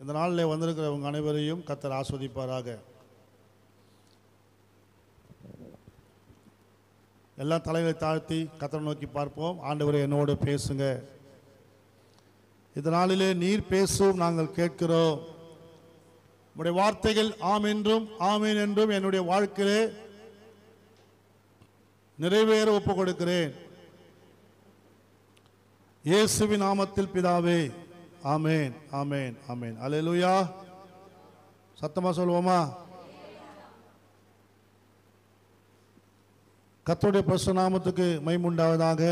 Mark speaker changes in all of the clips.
Speaker 1: இந்த நாளில் வந்திருக்கிறவங்க அனைவரையும் கர்த்தர் ஆசீர்வதிப்பாராக. எல்லா தலைகளை தாழ்த்தி கர்த்தரை நோக்கி பார்ப்போம். ஆண்டவரே, என்னோடு பேசுங்க. இந்த நாளிலே நீர் பேசும் நாங்கள் கேட்கிறோம். உம்முடைய வார்த்தைகள் ஆம் என்றும் ஆமீன் என்றும் என்னுடைய வாழ்க்கையிலே நிறைவேற ஒப்புக் கொடுக்கிறேன். இயேசுவின் நாமத்தில் பிதாவே, ஆமேன், ஆமேன், ஆமேன். அல்லேலூயா. சத்தமா சொல்லுவோமா? கர்த்தருடைய பரிசுத்த நாமத்துக்கு மகிமை உண்டாவதாக.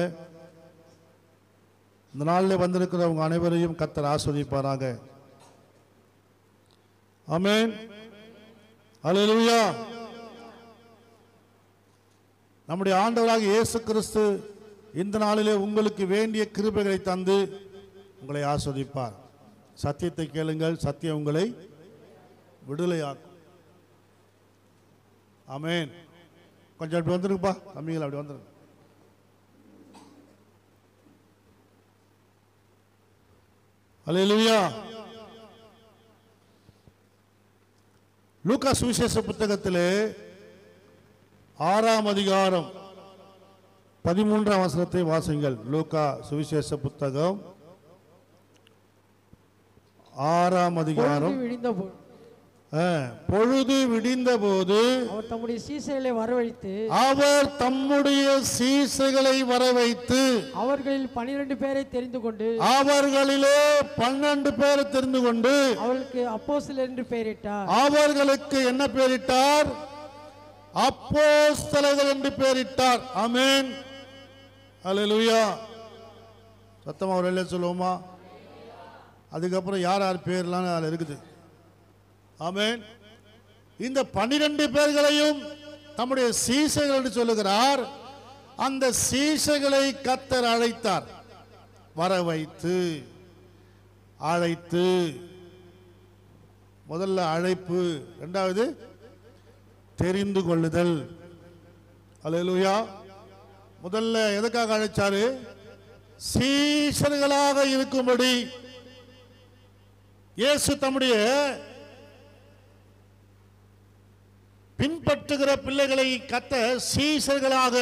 Speaker 1: இந்த நாளில் வந்திருக்கிறவங்க அனைவரையும் கர்த்தர் ஆசீர்வதிப்பாராக. ஆமென். அல்லேலூயா. நம்முடைய ஆண்டவராகிய இயேசு கிறிஸ்து இந்த நாளிலே உங்களுக்கு வேண்டிய கிருபைகளை தந்து உங்களை ஆசீர்வதிப்பார். சத்தியத்தை கேளுங்கள், சத்தியம் உங்களை விடுதலையாக்கும். ஆமென். கொஞ்சம் அப்படி வந்துருங்கப்பா, தம்பிகள் அப்படி வந்துருங்க. அல்லேலூயா. லூக்கா சுவிசேஷ புத்தகத்திலே 6ஆம் அதிகாரம் 13ஆம் வசனத்தை வாசிங்கள். லூக்கா சுவிசேஷ புத்தகம் 6ஆம் அதிகாரம். பொழுது விடிந்த போது
Speaker 2: அவர் தம்முடைய சீசர்களை வரவைத்து அவர்களில் 12 பேரை தெரிந்து கொண்டு அவர்களுக்கு அப்போஸ்தலர் என்று பெயரிட்டார்.
Speaker 1: அவர்களுக்கு என்ன பெயரிட்டார்? அப்போஸ்தலர்கள் என்று பெயரிட்டார். ஆமென். அல்லேலூயா. சத்தமா ஒரு அல்லேலூயா சொல்லுவோமா? அதுக்கப்புறம் யார் யார் பேர்லாம் அதில் இருக்குது. ஆமென். இந்த 12 பேர்களையும் தம்முடைய சீசர்கள் என்று சொல்லுகிறார். அந்த சீசர்களை கர்த்தர் அழைத்தார். வரவைத்து, அழைத்து. முதல்ல அழைப்பு, இரண்டாவது தெரிந்து கொள்ளுதல். அல்லேலூயா. முதல்ல எதுக்காக அழைச்சாரு? சீசர்களாக இருக்கும்படி. இயேசு தம்முடைய பின்பற்றுகிற பிள்ளைகளை கர்த்தர் சீசர்களாக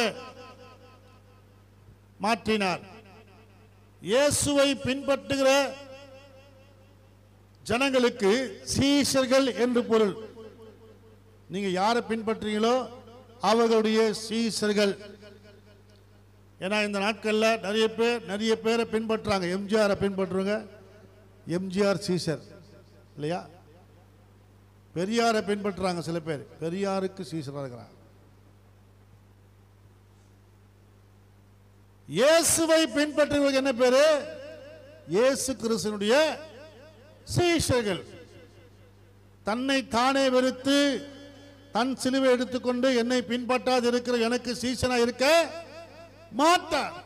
Speaker 1: மாற்றினார். இயேசுவை பின்பற்றுகிற ஜனங்களுக்கு சீசர்கள் என்று பொருள். நீங்க யாரை பின்பற்றீங்களோ அவர்களுடைய சீசர்கள். ஏன்னா இந்த நாட்களில் நிறைய பேரை பின்பற்றுறாங்க. எம்ஜிஆரை பின்பற்றுவாங்க, எம்ஜிஆர் சீசர் இல்லையா? பெரியாரை பின்பற்றுறாங்க சில பேர், பெரியாருக்கு சீசராக இருக்கிறாங்க. இயேசுவை பின்பற்றுவதற்கு என்ன பேரு? இயேசு கிறிஸ்துவினுடைய சீஷர்கள். தன்னை தானே வெறுத்து தன் சிலுவை எடுத்துக்கொண்டு என்னை பின்பற்றாது இருக்கிற எனக்கு சீசனா இருக்க மாட்டார்.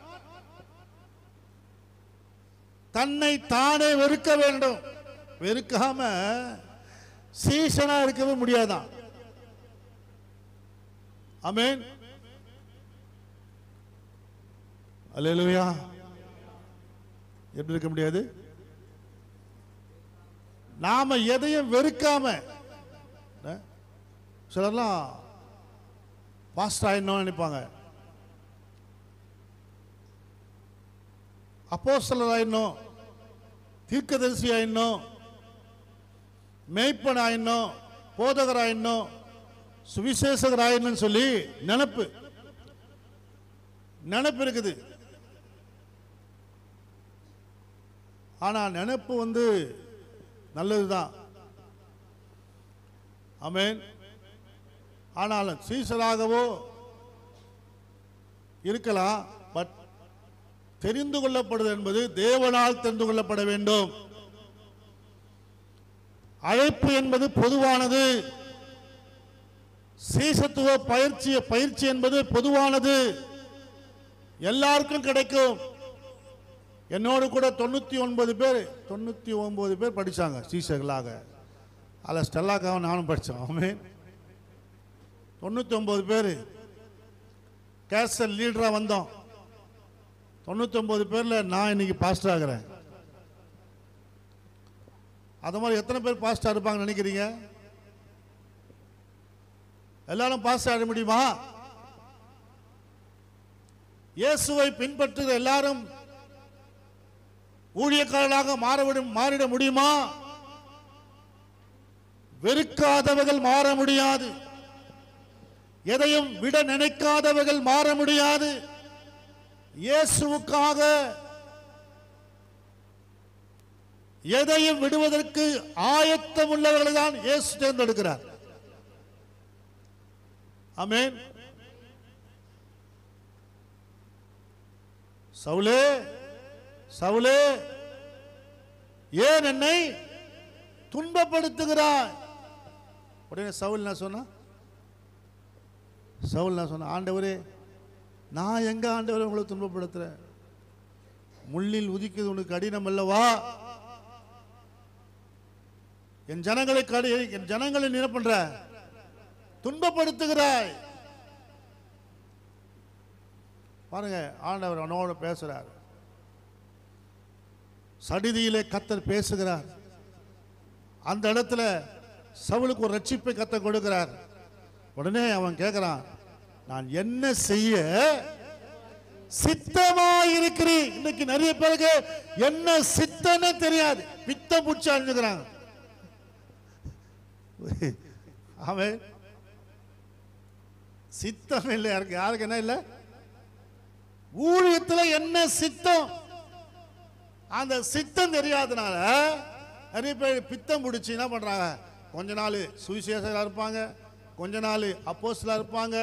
Speaker 1: தன்னை தானே வெறுக்க வேண்டும். வெறுக்காம சீசனா இருக்கவே முடியாதான். ஆமென். அல்லேலூயா. எப்படி இருக்க முடியாது? நாம எதையும் வெறுக்காம. சிலர்லாம் பாஸ்டர் ஆயிடணும் நினைப்பாங்க, அப்போஸ்தலர் ஆயிடணும், தீர்க்கதரிசி ஆயிடணும், மேய்ப்பன் ஆயிடணும், போதகர் ஆயிடணும், சுவிசேஷகர் ஆயிடணும்னு சொல்லி நினைப்பு இருக்குது. ஆனா நினைப்பு நல்லதுதான். ஆமென். ஆனாலும் சீசராகவோ இருக்கலாம். பட் தெரிந்து கொள்ளப்படுவது என்பது தேவனால் தெரிந்து கொள்ளப்பட வேண்டும். அழைப்பு என்பது பொதுவானது. சீசத்துவ பயிற்சி என்பது பொதுவானது, எல்லாருக்கும் கிடைக்கும். என்னோடு கூட 99 பேர் படிச்சாங்க சீசர்களாக. அதில் ஸ்டெல்லாக்காக நானும் படித்தோம். ஆமென். 99 பேர் கேசல் லீடராக வந்தோம். 99 பேரில் நான் இன்னைக்கு பாஸ்டர் ஆகிறேன். அது மாதிரி எத்தனை பேர் பாஸ்டா இருப்பாங்கன்னு நினைக்கிறீங்க? எல்லாரும் பாஸ்டா ஆட முடியுமா? இயேசுவை பின்பற்றுகிற எல்லாரும் ஊழியக்காரர்களாக மாறிட முடியுமா? வெறுக்காதவர்கள் மாற முடியாது. எதையும் விட நினைக்காதவர்கள் மாற முடியாது. இயேசுவுக்காக எதையும் விடுவதற்கு ஆயத்தம் உள்ளவர்களை தான் இயேசு தேர்ந்தெடுக்கிறார். ஆமென். சவுலே, சவுலே, ஏன் என்னை துன்பப்படுத்துகிறாய்? உடனே சவுல் என்ன சொன்னா? ஆண்டவரே, நான் எங்க ஆண்டவரே உங்களை துன்பப்படுத்துறேன்? முள்ளில் உதிக்கிறது உனக்கு கடினம் அல்லவா? என் ஜனங்களை என்ன பண்ற? துன்பப்படுத்துகிறாய். பாருங்க, ஆண்டவர் அவனோட பேசுறார். சடிதியிலே கர்த்தர் பேசுகிறார். அந்த இடத்துல சவுலுக்கு ஒரு ரட்சிப்பை கர்த்தர் கொடுக்கிறார். உடனே அவன் கேட்கிறான், நான் என்ன செய்ய சித்தமாயிருக்கிறேன்? இன்னைக்கு நிறைய பேருக்கு என்ன சித்தன்னு தெரியாது, பித்தம் பூச்சி அழிஞ்சுக்கிறாங்க. அவன் சித்தம் இல்லை. யாருக்கு என்ன இல்லை? ஊழியத்தில் என்ன சித்தம், அந்த சித்தம் தெரியாதனால நிறைய பேர் பித்தம் பிடிச்சி என்ன பண்றாங்க? கொஞ்ச நாள் சுவிசேஷகராக இருப்பாங்க, கொஞ்ச நாள் அப்போஸ்தலராக இருப்பாங்க,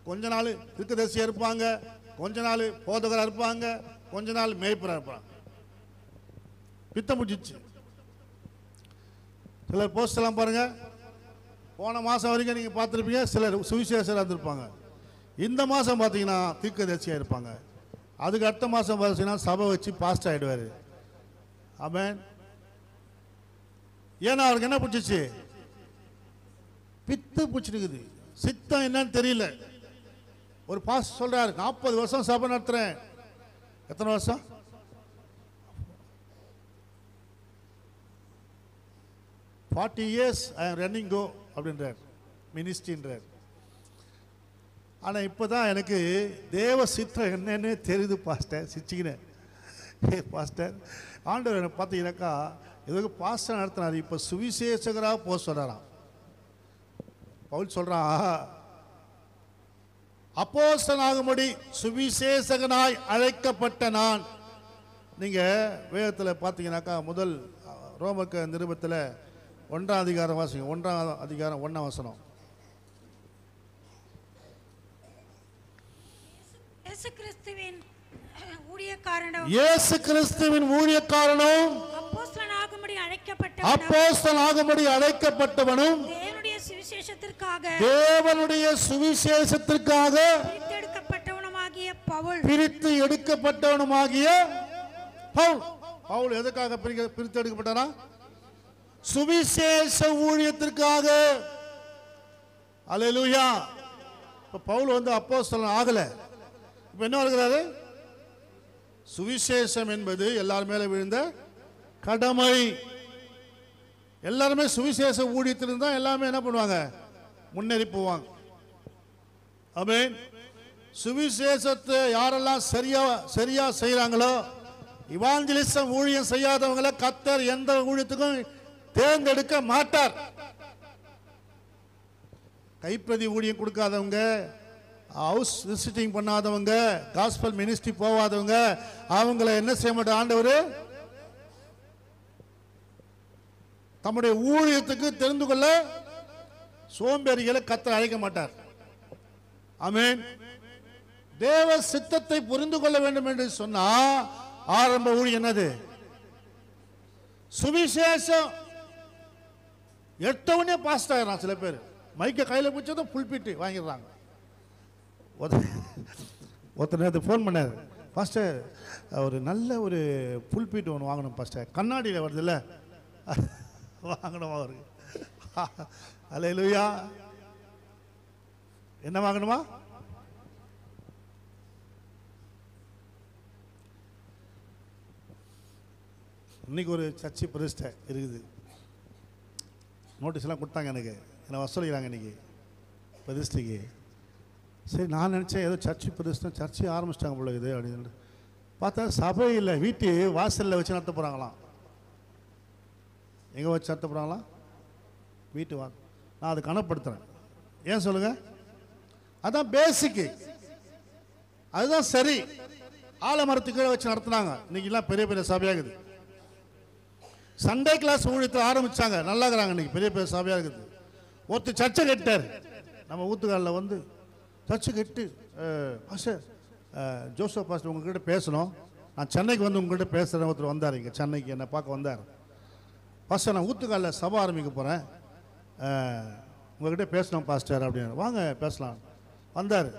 Speaker 1: கொஞ்ச நாள் தீர்க்கதரிசியா இருப்பாங்க, கொஞ்ச நாள் போதகராக இருப்பாங்க, கொஞ்ச நாள் மேய்ப்பராக இருப்பாங்க. பித்தம் பிடிச்சிச்சு. சிலர் போஸ்டெல்லாம் பாருங்க, போன மாதம் வரைக்கும் நீங்கள் பார்த்துருப்பீங்க, சிலர் சுவிசேஷராக இருந்திருப்பாங்க. இந்த மாதம் பார்த்தீங்கன்னா தீர்க்கதரிசியாக இருப்பாங்க. அதுக்கு அடுத்த மாதம் பார்த்தீங்கன்னா சபை வச்சு பாஸ்ட் ஆகிடுவார். ஆமென். ஏன்னா அவருக்கு என்ன பிடிச்சிச்சு? பித்து பிடிச்சிருக்குது. சித்தம் என்னன்னு தெரியல. ஒரு பாஸ்ட் சொல்றாரு, 40 வருஷம் சபை நடத்துறேன். எத்தனை வருஷம்? 40 years I am running go அப்படின்றார், மினிஸ்ட்ரின்றார். ஆனால் இப்போ தான் எனக்கு தேவ சித்தம் என்னன்னு தெரியுது பாஸ்டர். சிச்சிக்கினேன். பாஸ்டர், ஆண்டவர் என்ன பார்த்தீங்கன்னாக்கா எதுக்கு பாஸ்டர் நடத்தினார், இப்போ சுவிசேஷகராக போக சொல்கிறாராம். பவுல் சொல்கிறான், அப்போஸ்தலனாகும்படி சுவிசேஷகனாய் அழைக்கப்பட்ட நான். நீங்கள் வேதத்தில் பார்த்தீங்கன்னாக்கா முதல் ரோமக்க நிருபத்தில் 1ஆம் அதிகாரம் வாசிங்க. 1ஆம் அதிகாரம் 1ஆம் வசனம்.
Speaker 3: இயேசு கிறிஸ்துவின் ஊழியக்காரனும் அப்போஸ்தலனாகும்படி அழைக்கப்பட்டவனும் தேவனுடைய சுவிசேஷத்திற்காக பிரித்து எடுக்கப்பட்டவனுமாகிய பவுல். பவுல் எதுக்காக பிரித்து எடுக்கப்பட்டாரா? சுவிசேஷ ஊழியத்திற்காக. அல்லேலூயா. இப்ப பவுல் வந்து அப்போஸ்தலன் ஆகல. இப்ப என்ன இருக்கிறாரு? சுவிசேஷம் என்பது எல்லார் மேல விழுந்த கடமை. எல்லாருமே சுவிசேஷ ஊழியத்தில் இருந்தா எல்லாமே என்ன பண்ணுவாங்க? முன்னேறி போவாங்க. ஆமென். சுவிசேஷத்தை யாரெல்லாம் சரியா செய்யறாங்களோ, இவாஞ்சலிசம் ஊழியம் செய்யாதவங்களை கர்த்தர் எந்த ஊழியத்துக்கும் தேர்ந்தெடுக்க மாட்டார். கைப்பிரதி ஊழியம் கொடுக்காதவங்க, ஹவுஸ் விசிட்டிங் பண்ணாதவங்க, காஸ்பல் மினிஸ்ட்ரி போகாதவங்க, அவங்கள என்ன செய்ய மாட்டார் ஆண்டவர்? தம்முடைய ஊழியத்துக்கு தெரிந்து கொள்ள சோம்பேறிகளை கர்த்தர் அழைக்க மாட்டார். ஆமென். தேவ சித்தத்தை புரிந்து கொள்ள வேண்டும் என்று சொன்னா ஆரம்ப ஊழியம் என்னது? சுவிசேஷம். எட்டவனே பாஸ்ட் ஆகிறான். சில பேர் மைக்க கையில் பிடிச்சதும் புல்பிட்டு வாங்கிடுறாங்க. ஒருத்தர் நேரத்து ஃபோன் பண்ணார், பாஸ்டர் ஒரு நல்ல ஒரு புல்பீட் ஒன்று வாங்கணும் பாஸ்டர், கண்ணாடியில் வருது இல்லை, வாங்கணுமா அவருக்கு? அல்லேலூயா. என்ன வாங்கணுமா? இன்னைக்கு ஒரு சர்ச்சை பிரதிஷ்டை இருக்குது. நோட்டீஸ்லாம் கொடுத்தாங்க எனக்கு, என்னை வசூலிக்கிறாங்க இன்றைக்கி பிரதிஷ்டைக்கு. சரி, நான் நினச்சேன் ஏதோ சர்ச்சு பிரதிஷ்டம், சர்ச்சை ஆரம்பிச்சிட்டாங்க போல இது அப்படின்னு. பார்த்தா சபையில் வீட்டு வாசலில் வச்சு நடத்த போகிறாங்களாம். எங்கே வச்சு நடத்த போகிறாங்களாம்? வீட்டு நான் அதை கணப்படுத்துகிறேன். ஏன் சொல்லுங்கள்? அதான் பேசிக்கு, அதுதான் சரி. ஆலமரத்துக்கு கீழே வச்சு நடத்துனாங்க. இன்னைக்கெல்லாம் பெரிய பெரிய சபையாகுது. சண்டே கிளாஸ் ஊழியத்தில் ஆரம்பித்தாங்க, நல்லா இருக்கிறாங்க. இன்றைக்கி பெரிய பெரிய சபையாக இருக்குது. ஒருத்தர் சர்ச்சை கட்டார் நம்ம ஊத்துக்காலில் வந்து. சர்ச்சை கட்டு பாஸ்டர் ஜோசப் பாஸ்டர் உங்ககிட்ட பேசணும், நான் சென்னைக்கு வந்து உங்ககிட்ட பேசுகிறேன். ஒருத்தர் வந்தார் இங்கே சென்னைக்கு, என்னை பார்க்க வந்தார். பாஸ்டர் நான் ஊத்துக்காலில் சபை ஆரம்பிக்க போகிறேன், உங்கள்கிட்ட பேசணும் பாஸ்டர் அப்படின்னு. வாங்க பேசலாம். வந்தார்.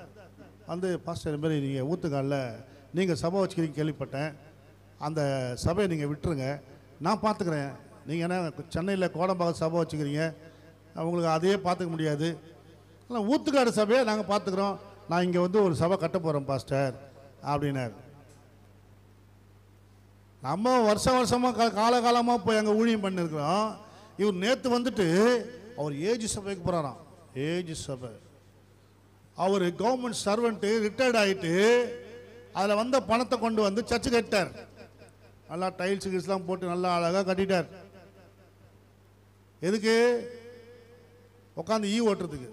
Speaker 3: வந்து பாஸ்டர் இது மாதிரி நீங்கள் ஊத்துக்காலில் நீங்கள் சபை வச்சுக்கிறீங்க கேள்விப்பட்டேன், அந்த சபையை நீங்கள் விட்டுருங்க, நான் பார்த்துக்கிறேன். நீங்கள் என்ன சென்னையில் கோடம்பாக்கம் சபை வச்சுக்கிறீங்க, உங்களுக்கு அதையே பார்த்துக்க முடியாது, ஆனால் ஊத்துக்காடு சபையை நாங்கள் பார்த்துக்குறோம், நான் இங்கே வந்து ஒரு சபை கட்ட போகிறோம் பாஸ்டர் அப்படின்னார். நம்ம வருஷமாக காலகாலமாக போய் அங்கே ஊழியம் பண்ணியிருக்கிறோம். இவர் நேற்று வந்துட்டு அவர் ஏஜ் சபைக்கு போகிறாராம். ஏஜ் சபை, அவர் கவர்மெண்ட் சர்வெண்ட்டு, ரிட்டையர்ட் ஆகிட்டு அதில் வந்த பணத்தை கொண்டு வந்து சர்ச்சு கட்டார். நல்லா டைல்ஸ் கில்ஸ்லாம் போட்டு நல்லா அழகாக கட்டிட்டார். எதுக்கு? உட்காந்து ஓட்டுறதுக்கு.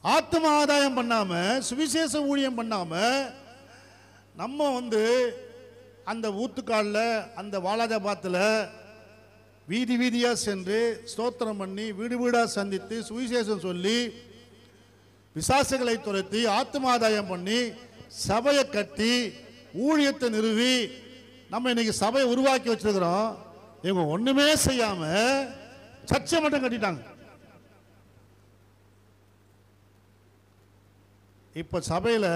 Speaker 3: ஆத்ம ஆதாயம் பண்ணாம, சுவிசேஷ ஊழியம் பண்ணாம, நம்ம வந்து அந்த ஊத்துக்காலில் அந்த வாலாஜாபாத்தில் வீதி வீதியாக சென்று ஸ்தோத்திரம் பண்ணி வீடு வீடாக சந்தித்து சுவிசேஷம் சொல்லி விசாசுகளை துரத்தி ஆத்ம ஆதாயம் பண்ணி சபையை கட்டி ஊழியத்தை நிறுவி நம்ம இன்னைக்கு சபையை உருவாக்கி வச்சிருக்கிறோம். இவங்க ஒண்ணுமே செய்யாம சர்ச்சை மட்டும் கட்டிட்டாங்க. இப்போ சபையில்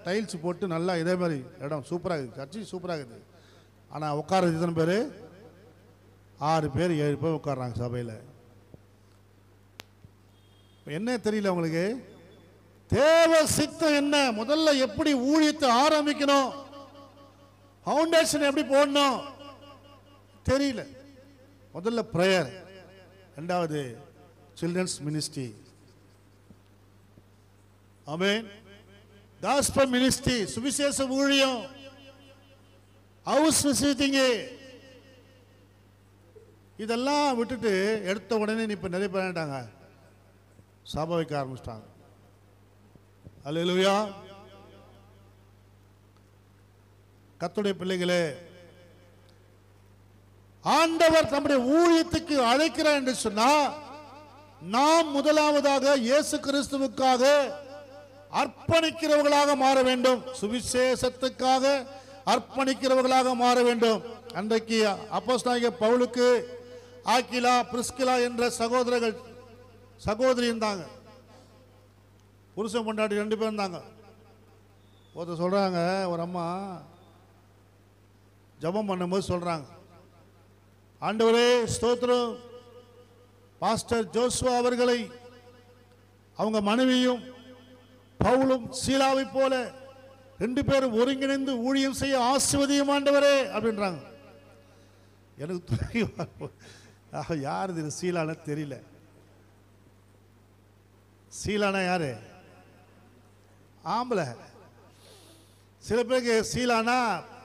Speaker 3: டைல்ஸ் போட்டு நல்லா இதே மாதிரி இடம் சூப்பராக இருக்குது, சர்ச்சு சூப்பராக இருக்குது. ஆனால் உட்கார்றது எத்தனை பேர்? 6 பேர் 7 பேர் உட்கார்றாங்க சபையில். என்ன தெரியல உங்களுக்கு? தேவ சித்தம் என்ன? முதல்ல எப்படி ஊழியத்தை ஆரம்பிக்கணும், ஃபவுண்டேஷன் எப்படி போடணும் தெரியல. முதல்ல பிரேயர், ரெண்டாவது சில்ட்ரன்ஸ் மினிஸ்ட்ரி, ஆமென், காஸ்பல் மினிஸ்ட்ரி, சுவிசேஷ ஊழியம், ஹவுஸ் விசிட்டிங், இதெல்லாம் விட்டுட்டு எடுத்த உடனே இப்ப நிறைய பேர் பண்ணிட்டாங்க, சபை வைக்க ஆரம்பிச்சிட்டாங்க. அல்லேலூயா. கர்த்தருடைய பிள்ளைகளே, ஆண்டவர் தம்முடைய ஊழியத்துக்கு அழைக்கிறார் என்று சொன்னா, நாம் முதலாவதாக இயேசு கிறிஸ்துவுக்காக அர்ப்பணிக்கிறவர்களாக மாற வேண்டும், சுவிசேஷத்துக்காக அர்ப்பணிக்கிறவர்களாக மாற வேண்டும். அன்றைக்கு அப்போஸ்தலனாகிய பவுலுக்கு ஆக்கிலா பிரிஸ்கிலா என்ற சகோதரி இருந்தாங்க. புருஷன் பொண்டாட்டி 2 பேர் இருந்தாங்க. ஒருத்தர் சொல்றாங்க, ஒரு அம்மா ஜெபம் பண்ணும்போது சொல்றாங்க, ஆண்டவரே ஸ்தோத்திரம், பாஸ்டர் ஜோசுவா அவர்களை அவங்க மனைவியும் பவுலும் சீலாவை போல 2 பேரும் ஒருங்கிணைந்து ஊழியம் செய்ய ஆசீர்வதியும் ஆண்டவரே அப்படின்றாங்க. எனக்கு யார் இது சீலான தெரியல. சீலானா யாரு? ஆம்பளை. சில பேருக்கு சீலானா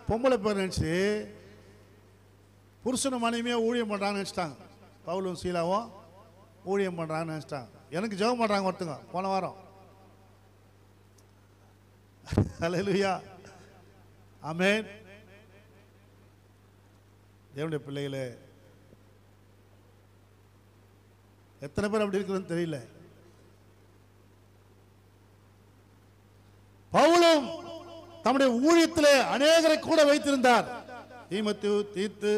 Speaker 3: பொம்பளை பேர் நினைச்சு புருஷனும் மனைவியா ஊழியம் பண்றாங்கன்னு நினைச்சிட்டாங்க. பவுலும் சீலாவும் ஊழியம் பண்றாங்கன்னு நினைச்சிட்டாங்க. எனக்கு ஜெபம் பண்றாங்க ஒருத்தங்க போன வாரம். அல்லேலூயா, ஆமென். தேவனுடைய பிள்ளைகளே, எத்தனை பேர் அப்படி இருக்குதுன்னு தெரியல. பவுலும் தம்முடைய ஊழியத்திலே அநேகரை கூட வைத்திருந்தார். தீமோத்தேயு, தீத்து,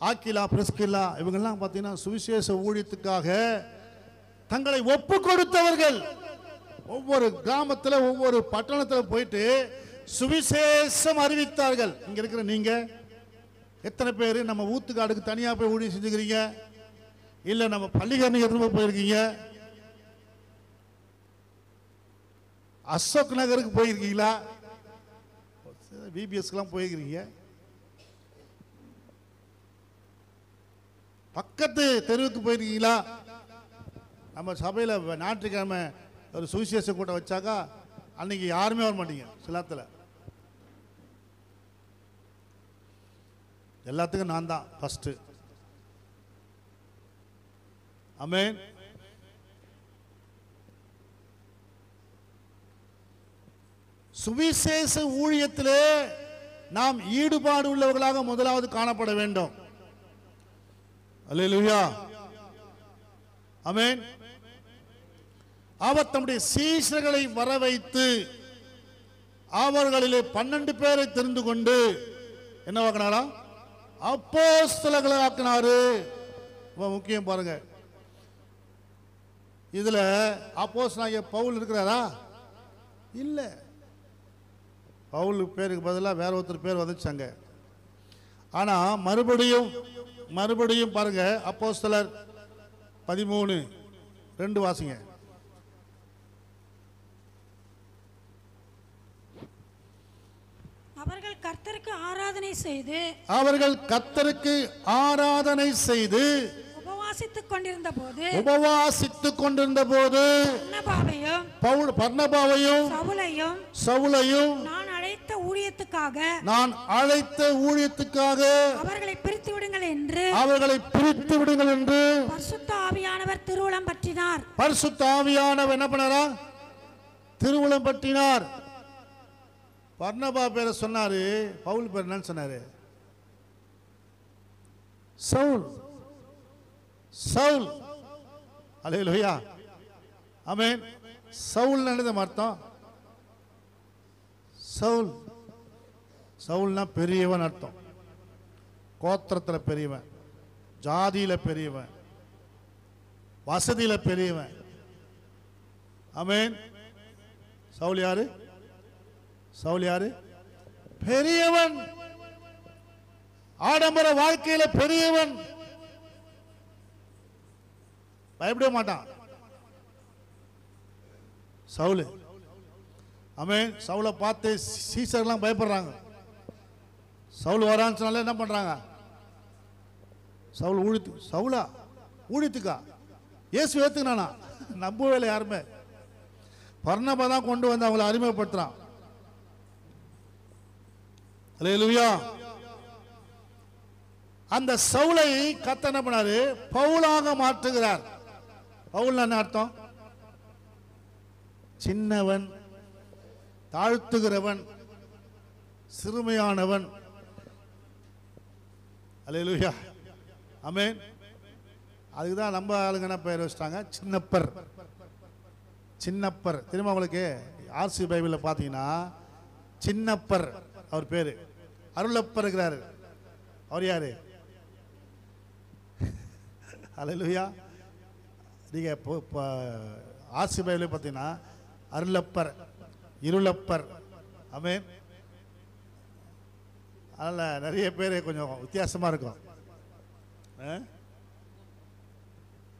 Speaker 3: ஆக்கிலா, பிரிஸ்கில்லா, இவங்கெல்லாம் பார்த்தீங்கன்னா சுவிசேஷ ஊழியத்துக்காக தங்களை ஒப்பு கொடுத்தவர்கள். ஒவ்வொரு கிராமத்தில் ஒவ்வொரு பட்டணத்தில் போயிட்டு சுவிசேஷம் அறிவித்தார்கள். இங்க இருக்கிற நீங்க எத்தனை பேர் நம்ம ஊத்துக்காடுக்கு தனியாக போய் ஊழியம் செஞ்சுக்கிறீங்க? இல்லை நம்ம பள்ளிக்கரணை எத்தனை போயிருக்கீங்க? அசோக் நகருக்கு போயிருக்கீங்களா? பிபிஎஸ்க்கெல்லாம் போயிருக்கீங்க? பக்கத்து தெருவுக்கு போயிருக்கீங்களா? நம்ம சபையில் ஞாயிற்றுக்கிழமை ஒரு சுவிசேஷ கூட்டம் வச்சாக்கா அன்னைக்கு யாருமே வர மாட்டீங்க. சிலத்தில் எல்லாத்துக்கும் நான் தான் ஃபர்ஸ்ட். ஆமென். சுவிசேஷ ஊழியத்திலே நாம் ஈடுபாடு உள்ளவர்களாக முதலாவது காணப்பட வேண்டும். அல்லேலூயா. ஆமென். அவர் தம்முடைய சீஷர்களை வர வைத்து அவர்களிலே 12 பேரை தெரிந்து கொண்டு என்ன ஆக்கினாரா? அப்போஸ்தலர்களை ஆக்கினாரு. முக்கியம் பாருங்க, இதுல அப்போஸ்தலனாகிய பவுல் இருக்கிறாரா? இல்ல. பவுல் பேருக்கு பதிலாக வேற ஒருத்தர் பேர் வந்துச்சாங்க. ஆனா மறுபடியும் பாருங்க, அப்போஸ்தலர் 13:2 வாசிங்க.
Speaker 4: அவர்கள் கர்த்தருக்கு ஆராதனை செய்து உபவாசித்துக் கொண்டிருந்த போது பர்னபாவையும் சவுலையும் நான் அழைத்த ஊழியத்துக்காக அவர்களை பிரித்து விடுங்கள் என்று பரிசுத்த ஆவியானவர் திருவுளம் பற்றினார். பரிசுத்த ஆவியானவர் என்ன பண்ணாரா? திருவுளம் பற்றினார். பர்னபா பேரை சொன்னாரு, பவுல் பேர் என்னன்னு சொன்னாரு? சவுல். அல்லேலூயா. ஆமென். சவுல் என்னது அர்த்தம்? சவுல்னா பெரியவன் அர்த்தம். கோத்திரத்தில் பெரியவன், ஜாதியில பெரியவன், வசதியில பெரியவன். ஆமென். சவுல் யாரு? பெரியவன். ஆடம்பர வாழ்க்கையில பெரியவன். பயப்பட மாட்டான் சவுல். ஆமென். சவுலை பார்த்து சீசர்லாம் பயப்படுறாங்க. சவுல் வரான்னு சொன்னாலே என்ன பண்றாங்க? சவுல் ஊழியத்துக்கா இயேசு ஏத்துக்கினானா? நம்பவே இல்லை யாருமே. பர்னபா தான் கொண்டு வந்து அவங்களை அறிமுகப்படுத்துறான். அல்லேலூயா. அந்த சவுலை கர்த்தர் என்ன பண்ணாரு? பவுலாக மாற்றுகிறார். பவுல் என்ன அர்த்தம்? சின்னவன், தாழ்த்துகிறவன், சிறுமையானவன். அல்லேலூயா. ஆமென். அதுக்குதான் நம்ம ஆளுங்க என்ன பெயர் வச்சிட்டாங்க? சின்னப்பர். திரும்ப உங்களுக்கு ஆர்சி பைபிளில் பார்த்தீங்கன்னா சின்னப்பர் அவர் பேரு. அருளப்பர் இருக்கிறாரு. அவர் யாரு? அல்லேலூயா. நீங்க ஆர்சி பைபிளில் பார்த்தீங்கன்னா அருளப்பர், இருளப்பர். ஆமென். அதனால் நிறைய பேர் கொஞ்சம் வித்தியாசமாக இருக்கும்.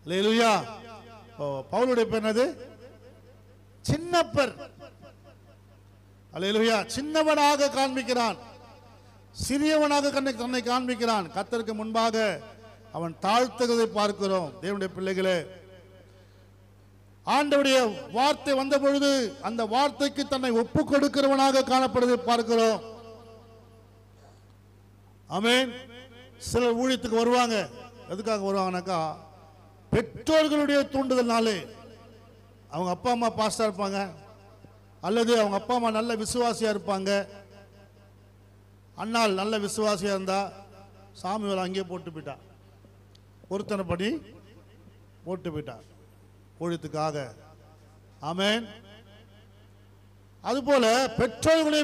Speaker 4: அல்லேலூயா. பவுலுடைய பேர் என்னது? சின்னப்பர். அல்லேலூயா. சின்னவனாக காண்பிக்கிறான், சிறியவனாக தன்னை காண்பிக்கிறான். கர்த்தருக்கு முன்பாக அவன் தாழ்த்துகிறதை பார்க்கிறோம். தேவனுடைய பிள்ளைகளே, ஆண்டவருடைய வார்த்தை வந்த பொழுது அந்த வார்த்தைக்கு தன்னை ஒப்பு கொடுக்கிறவனாக காணப்படுவதை பார்க்கிறோம். ஆமென். சிலர் ஊழியத்துக்கு வருவாங்க. எதுக்காக வருவாங்கனாக்கா, பெற்றோர்களுடைய தூண்டுதல்னாலே. அவங்க அப்பா அம்மா பாஸ்டா இருப்பாங்க, அல்லது அவங்க அப்பா அம்மா நல்ல விசுவாசியா இருப்பாங்க. அண்ணால் நல்ல விசுவாசியா இருந்தா சாமியால் அங்கேயே போட்டு போயிட்டா, பொருத்தனை பண்ணி போட்டு போயிட்டா ஊழியத்துக்காக. ஆமென். அதுபோல பெற்றோர்களுடைய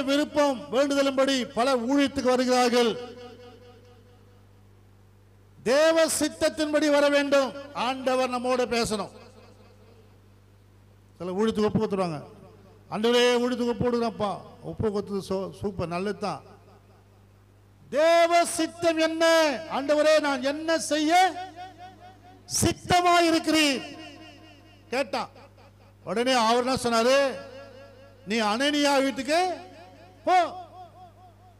Speaker 4: விருப்பம் வேண்டுதலின்படி பலர் ஊழியத்துக்கு வருகிறார்கள். தேவ சித்தத்தின்படி வர வேண்டும். ஆண்டவர் நம்மோட பேசணும். சில ஊழியத்துக்கு ஒப்பு கொடுத்துருவாங்க. ஆண்டவரே ஊழியத்துக்கு ஒப்பு கொடுக்குறப்பா, ஒப்பு கொடுத்தது சூப்பர், நல்லதுதான். தேவ சித்தம் என்ன? ஆண்டவரே நான் என்ன செய்ய சித்தமாய் இருக்கிறீர் கேட்டான். உடனே அவர் என்ன சொன்னாரு? நீ அனனியா வீட்டுக்கு போ,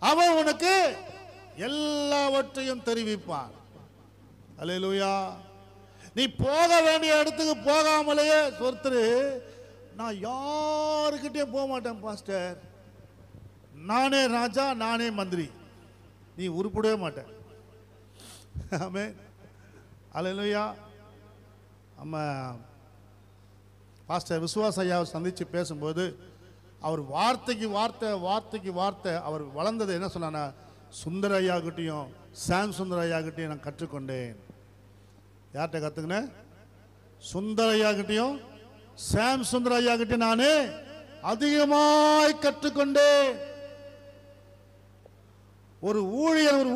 Speaker 4: அவன் உனக்கு
Speaker 3: எல்லாவற்றையும் தெரிவிப்பார். அல்லேலூயா. நீ போக வேண்டிய இடத்துக்கு போகாமலேயே ஒருத்தர், நான் யாருக்கிட்டே போக மாட்டேன் பாஸ்டர், நானே ராஜா நானே மந்திரி, நீ உருப்படவே மாட்டேன். ஆமென். அல்லேலூயா. நம்ம பாஸ்டர் விசுவாச ஐயாவை சந்தித்து பேசும்போது அவர் வார்த்தைக்கு வார்த்தை அவர் வளர்ந்தது என்ன சொன்னா, சுந்தர ஐயாக்கிட்டையும் சாம் சுந்தர ஐயாக்கிட்டையும் நான் கற்றுக்கொண்டேன். யார்கிட்ட கற்றுக்கினேன்? சுந்தர ஐயாக்கிட்டையும் சாம் சுந்தர ஐயாக்கிட்டையும் நான் அதிகமாய் கற்றுக்கொண்டேன். ஒரு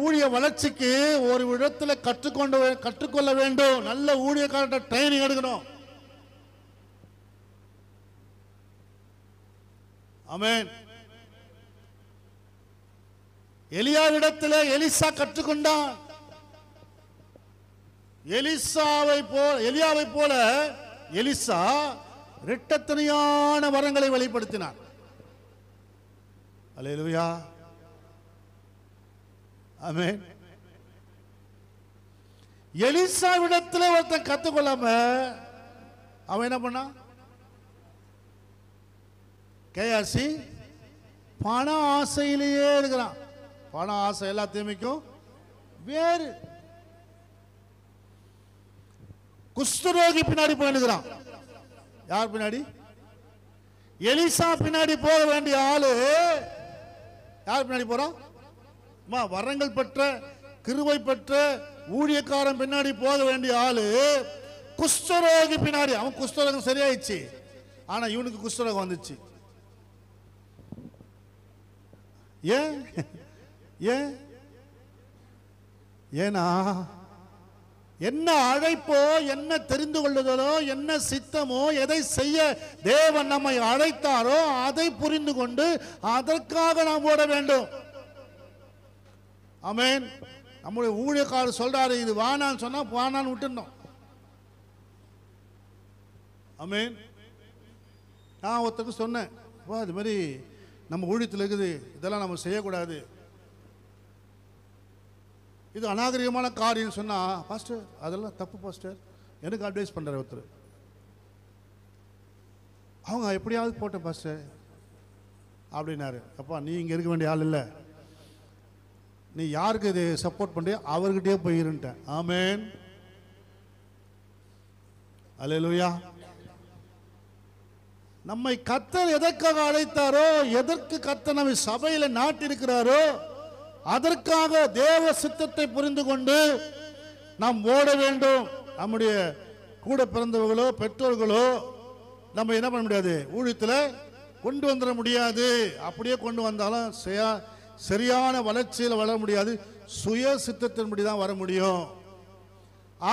Speaker 3: ஊழிய வளர்ச்சிக்கு ஒரு இடத்துல கற்றுக்கொள்ள வேண்டும். நல்ல ஊழியக்காரர்கிட்ட ட்ரைனிங் எடுக்கணும். ஆமென். எலியாவிடத்தில் எலிசா கற்றுக்கொண்டான். எலியாவை போல எலிசா இரட்டத்தனையான வரங்களை வெளிப்படுத்தினார். அல்லேலூயா. ஆமென். எலிசாவிடத்தில் ஒருத்தன் கத்துக்கொள்ளாம அவன் என்ன பண்ணான்? கேஆர்சி பண ஆசையிலேயே இருக்கிறான். பண ஆசை எல்லா தீமைக்கும் வேறு. குஷ்டரோகி பின்னாடி போயிருக்கிறான். யார் பின்னாடி? எலிசா பின்னாடி போக வேண்டிய ஆளு யார் பின்னாடி போறான்? வரங்கள் பெற்ற கிருபை பெற்ற ஊழியக்காரன் பின்னாடி போக வேண்டிய ஆளு குஷ்டரோகி பின்னாடி. அவன் குஷ்டரோகம் சரியாயிடுச்சு, ஆனா இவனுக்கு குஷ்டரோகம் வந்துச்சு. ஏன்னா என்ன அழைப்போ, என்ன தெரிந்து கொள்ளுதலோ, என்ன சித்தமோ, எதை செய்ய தேவன் நம்மை அழைத்தாரோ அதை புரிந்து கொண்டு அதற்காக நாம் ஓட வேண்டும். ஆமென். நம்முடைய ஊழியக்காரர் சொல்றாரு, இது வானான்னு சொன்னா வானான்னு விட்டுருந்தோம். ஆமென். நான் ஒருத்தருக்கு சொன்னேன், இது மாதிரி நம்ம ஊழியத்தில் இருக்குது, இதெல்லாம் நம்ம செய்யக்கூடாது, இது அநாகரிகமான காரியம் சொன்னா, பாஸ்டர் அதெல்லாம் தப்பு பாஸ்டர் எனக்கு அட்வைஸ் பண்றாரு ஒருத்தர். அவங்க எப்படியாவது போட்ட பாஸ்டர் அப்படின்னாரு. அப்பா நீ இங்க இருக்க வேண்டிய ஆள் இல்லை, நீ யாருக்கு இது சப்போர்ட் பண்றியோ அவர்கிட்டயே போயிருன்ட்டேன். ஆமென். அல்லேலூயா. நம்மை கர்த்தர் எதற்காக அழைத்தாரோ, எதற்கு கர்த்தர் நம்மை சபையில நாட்டிருக்கிறாரோ அதற்காக தேவ சித்தத்தை புரிந்து கொண்டு நாம் ஓட வேண்டும். நம்முடைய கூட பிறந்தவர்களோ பெற்றோர்களோ நம்ம என்ன பண்ண முடியாது, ஊழியத்தில் கொண்டு வந்துட முடியாது. அப்படியே கொண்டு வந்தாலும் சரியான வளர்ச்சியில் வளர முடியாது, சுய சித்தத்தின்படி தான் வர முடியும்.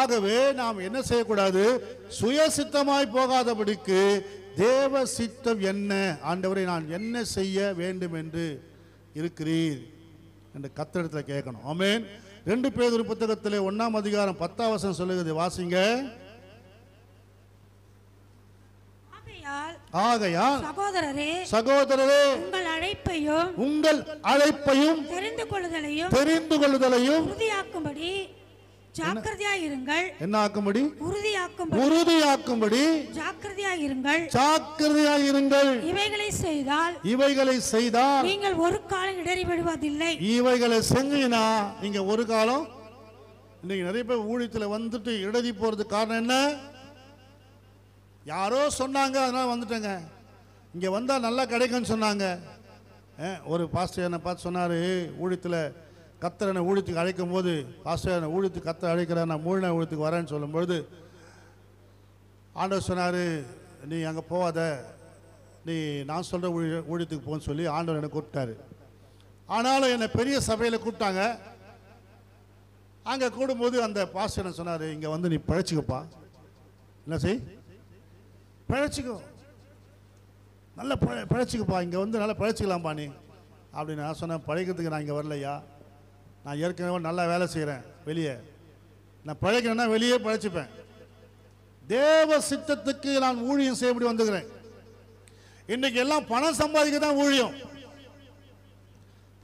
Speaker 3: ஆகவே நாம் என்ன செய்யக்கூடாது, சுய சித்தமாய் போகாதபடிக்கு தேவ சித்தம் என்ன, ஆண்டவரை நான் என்ன செய்ய வேண்டும் என்று இருக்கிறீர் என்று கர்த்தரிடத்தில் கேட்கணும். ஆமென். 2 பேதுரு புத்தகத்திலே 1ஆம் அதிகாரம் 10ஆம் வசனம் சொல்லுகிறது, வாசிங்க. ஆகையால் சகோதரரே உங்கள் அழைப்பையும் தெரிந்து கொள்ளுதலையும்
Speaker 5: ஜாக்கிரதையாயிருங்கள்.
Speaker 3: என்ன ஆக்கும்படி?
Speaker 5: உறுதியாக்கும்படி ஜாக்கிரதையாயிருங்கள். இவைகளை செய்தால் நீங்கள் ஒரு காலம் இடறி விடுவதில்லை.
Speaker 3: இவைகளை செஞ்சீங்கன்னா நீங்க ஒரு காலம். இன்னைக்கு நிறைய பேர் ஊழியத்தில் வந்துட்டு இடறி போறது காரணம் என்ன? யாரோ சொன்னாங்க அதனால வந்துட்டேங்க, இங்க வந்தா நல்லா கிடைக்கும்னு சொன்னாங்க. ஒரு பாஸ்டர் என்னை பார்த்து சொன்னாரு, ஊழியத்தில் கர்த்தர் என்னை ஊழியத்துக்கு அழைக்கும் போது, பாஸ்டர் என்னை ஊழியத்துக்கு கர்த்தர் அழைக்கிறார், நான் மூழ்கின ஊழியத்துக்கு வரேன்னு சொல்லும்பொழுது ஆண்டவர் சொன்னார், நீ அங்கே போகாத, நீ நான் சொல்கிற ஊழியத்துக்கு போன்னு சொல்லி ஆண்டவர் என்னை கூப்பிட்டாரு. ஆனாலும் என்னை பெரிய சபையில் கூப்பிட்டாங்க. அங்கே கூடும்போது அந்த பாஸ்டர் என்ன சொன்னார், இங்கே வந்து நீ பிழைச்சிக்கப்பா, என்ன செய், பிழைச்சிக்கோ, நல்லா பிழைச்சிக்கப்பா, இங்கே வந்து நல்லா பிழைச்சிக்கலாம்ப்பா நீ அப்படின்னு நான் சொன்னேன். பழைக்கிறதுக்கு நான் இங்கே வரலையா, நான் ஏற்கனவே நல்லா வேலை செய்கிறேன் வெளியே, நான் பிழைக்கணும்னா வெளியே பிழைச்சிப்பேன். தேவ சித்தத்துக்கு நான் ஊழியம் செய்யப்படி வந்துக்கிறேன். இன்னைக்கு எல்லாம் பணம் சம்பாதிக்க தான் ஊழியம்,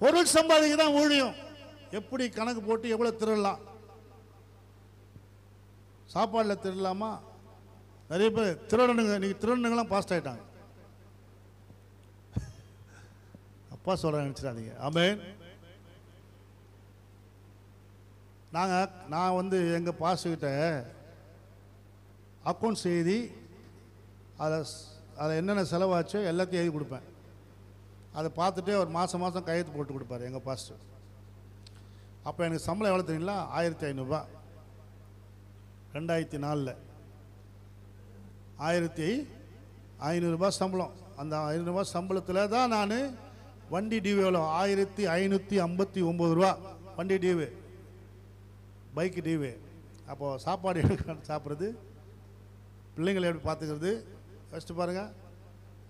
Speaker 3: பொருள் சம்பாதிக்க தான் ஊழியம். எப்படி கணக்கு போட்டு எவ்வளோ திருடலாம், சாப்பாடில் திருடலாமா? நிறைய பேர் திருடனுங்க, இன்னைக்கு திருடனுங்களாம் பாஸ்ட் ஆகிட்டாங்க. அப்பா சொல்கிறேன் நினச்சிடாதீங்க. ஆமென். நான் வந்து எங்கள் பாஸ்கிட்ட அக்கௌண்ட்ஸ் எழுதி அதில் என்னென்ன செலவாச்சோ எல்லாத்தையும் எழுதி கொடுப்பேன். அதை பார்த்துட்டு ஒரு மாதம் மாதம் கையெழுத்து போட்டு கொடுப்பார் எங்கள் பாஸ்டர். அப்போ எனக்கு சம்பளம் எவ்வளோ தெரியுங்களா? 1500 2004 1500 சம்பளம். அந்த 500 சம்பளத்தில் தான் நான் வண்டி டியூ எவ்வளோ 1559 வண்டி டியூவு, பைக்கு டியூவு. அப்போது சாப்பாடு எடுக்க சாப்பிட்றது, பிள்ளைங்களை எப்படி பார்த்துக்கிறது ஃபஸ்ட்டு பாருங்கள்.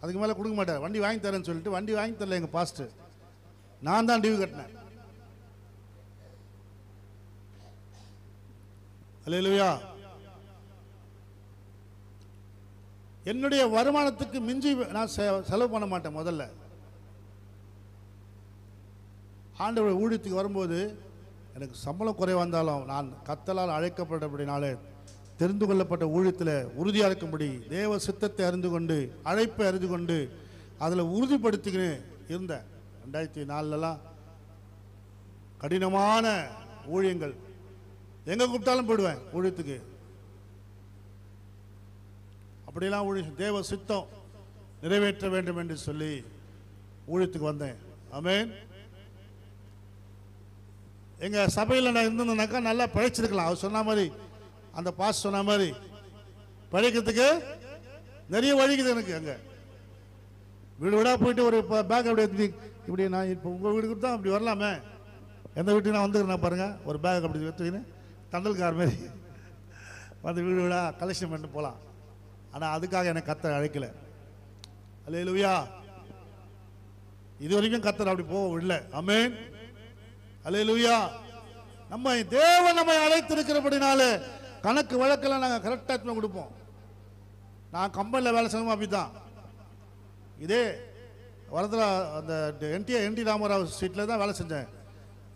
Speaker 3: அதுக்கு மேலே கொடுக்க மாட்டார். வண்டி வாங்கி தரேன்னு சொல்லிட்டு வண்டி வாங்கி தரல எங்கள் பாஸ்டர், நான் தான் டியூ கட்டினேன். அல்லேலூயா. என்னுடைய வருமானத்துக்கு மிஞ்சி நான் செலவு பண்ண மாட்டேன். முதல்ல ஆண்டவர் ஊழியத்துக்கு வரும்போது எனக்கு சம்பளம் குறைவாக இருந்தாலும் நான் கர்த்தரால் அழைக்கப்பட்டபடினாலே தெரிந்து கொள்ளப்பட்ட ஊழியத்தில் உறுதியாக இருக்கும்படி தேவ சித்தத்தை அறிந்து கொண்டு அழைப்பை அறிந்து கொண்டு அதில் உறுதிப்படுத்திக்கின்னு இருந்தேன். 2004 கடினமான ஊழியங்கள், எங்கே கூப்பிட்டாலும் போயிடுவேன் ஊழியத்துக்கு. அப்படியெல்லாம் ஊழியம் தேவ சித்தம் நிறைவேற்ற வேண்டும் என்று சொல்லி ஊழியத்துக்கு வந்தேன். ஆமென். எங்கள் சபையில் நான் இருந்தேன்னாக்கா நல்லா பிழைச்சிருக்கலாம். அவர் சொன்ன மாதிரி, அந்த பாஸ் சொன்ன மாதிரி படிக்கிறதுக்கு நிறைய வழிக்குது எனக்கு. அங்கே வீடு வீடாக போயிட்டு ஒரு பேக் அப்படி இப்படி நான் இப்போ உங்கள் வீட்டுக்கு தான் அப்படி வரலாமே, எந்த வீட்டுக்கு நான் வந்துக்கிறேன் பாருங்கள், ஒரு பேக் அப்படி எடுத்துக்கின்னு தண்டல்கார் மாதிரி வந்து வீடு வீடாக கலெக்ஷன் பண்ணிட்டு போகலாம். ஆனால் அதுக்காக எனக்கு கர்த்தர் அழைக்கலை. அல்லேலூயா. இது வரைக்கும் கர்த்தர் அப்படி போக இல்லை. ஆமென். அல்லேலூயா. நம்ம தேவன் நம்மை அழைத்திருக்கிறபடினாலே கணக்கு வழக்கெல்லாம் நாங்கள் கரெக்டாக கொடுப்போம். நான் கம்பெனியில் வேலை செய்யணும் அப்படி தான். இதே வரதில் அந்த என்டி ராமராவ் ஸ்ட்ரீட்டில் தான் வேலை செஞ்சேன்.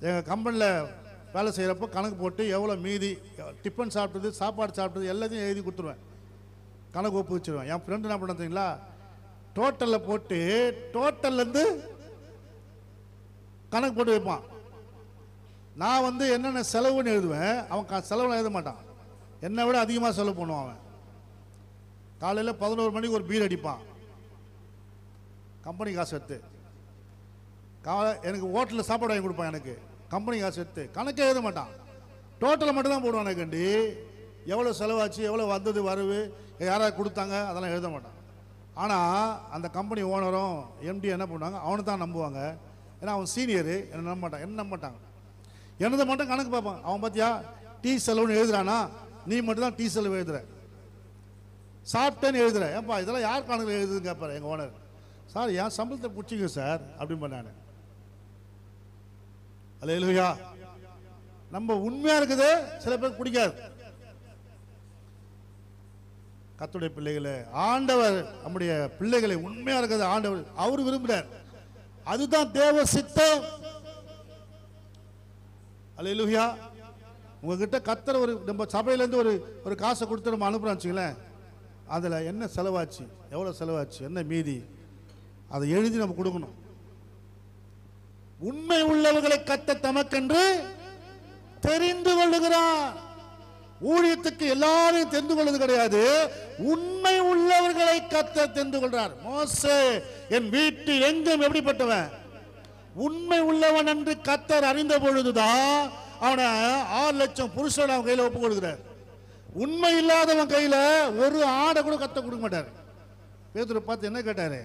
Speaker 3: எங்கள் கம்பெனியில் வேலை செய்கிறப்போ கணக்கு போட்டு எவ்வளோ மீதி, டிஃபன் சாப்பிட்டது, சாப்பாடு சாப்பிட்டது எல்லாத்தையும் எழுதி கொடுத்துருவேன், கணக்கு ஒப்பு வச்சுருவேன். என் ஃப்ரெண்டு என்ன பண்ணுறீங்களா, டோட்டலில் போட்டு டோட்டல்லேருந்து கணக்கு போட்டு வைப்பான். நான் வந்து என்னென்ன செலவுன்னு எழுதுவேன், அவன் செலவுன்னு எழுத மாட்டான். என்னை விட அதிகமாக செலவு பண்ணுவான் அவன். காலையில் 11 மணிக்கு ஒரு பீர் அடிப்பான், கம்பெனி காசு எடுத்து. எனக்கு ஹோட்டலில் சாப்பாடு வாங்கி கொடுப்பான், எனக்கு கம்பெனி காசு எடுத்து. கணக்கே எழுத மாட்டான், டோட்டலை மட்டும் தான் போடுவான். எனக்குண்டி எவ்வளோ செலவாச்சு, எவ்வளோ வந்தது வரவு, யாராவது கொடுத்தாங்க, அதெல்லாம் எழுத மாட்டான். ஆனால் அந்த கம்பெனி ஓனரும் எம்டி என்ன பண்ணுவாங்க, அவனை தான் நம்புவாங்க. ஏன்னா அவன் சீனியரு, என்ன நம்ப மாட்டான், என்ன நம்ப மாட்டாங்க. எனது மட்டும் கணக்கு பார்ப்பான். அவன் பார்த்தியா டீ செலவுன்னு எழுதுறானா, நீ மட்டும் தான் டீ செலவு எழுதுற, சாப்பிட்டேன்னு எழுதுற. ஏப்பா இதெல்லாம் யார் கணக்கில் எழுதுன்னு கேட்பாரு எங்கள் ஓனர். சார் என் சம்பளத்தை பிடிச்சிங்க சார் அப்படின்னு பண்ணானு. அல்லேலூயா. நம்ம உண்மையாக இருக்குது, சில பேருக்கு பிடிக்காது. கர்த்தருடைய பிள்ளைகளை, ஆண்டவர் நம்முடைய பிள்ளைகளை உண்மையாக இருக்கிறது ஆண்டவர் அவர் விரும்புகிறார். அதுதான் தேவ சித்தம். அல்லேலூயா. உங்ககிட்ட கர்த்தர் ஒரு நம்ம சபையிலேருந்து ஒரு காசை கொடுத்து நம்ம அனுப்புகிறோம் வச்சுங்களேன், அதில் என்ன செலவாச்சு, எவ்வளோ செலவாச்சு, என்ன மீதி, அதை எழுதி நம்ம கொடுக்கணும். உண்மை உள்ளவர்களை கர்த்தர் தமக்கென்று தெரிந்து கொள்ளுகிறார். ஊழியத்துக்கு எல்லாரையும் தெரிந்து கொள்வது கிடையாது, உண்மை உள்ளவர்களை கர்த்தர் தெரிந்து கொள்றார். மோசே என் வீட்டில் எங்கும் எப்படிப்பட்டவன், உண்மை உள்ளவன் என்று கர்த்தர் அறிந்த பொழுதுதான் அவனை 6 லட்சம் புருஷன் அவன் கையில் ஒப்பு கொடுக்கிறார். உண்மை இல்லாதவன் கையில் ஒரு ஆடை கூட கர்த்தர் கொடுக்க மாட்டார். பேதுரு பார்த்து என்ன கேட்டாரு,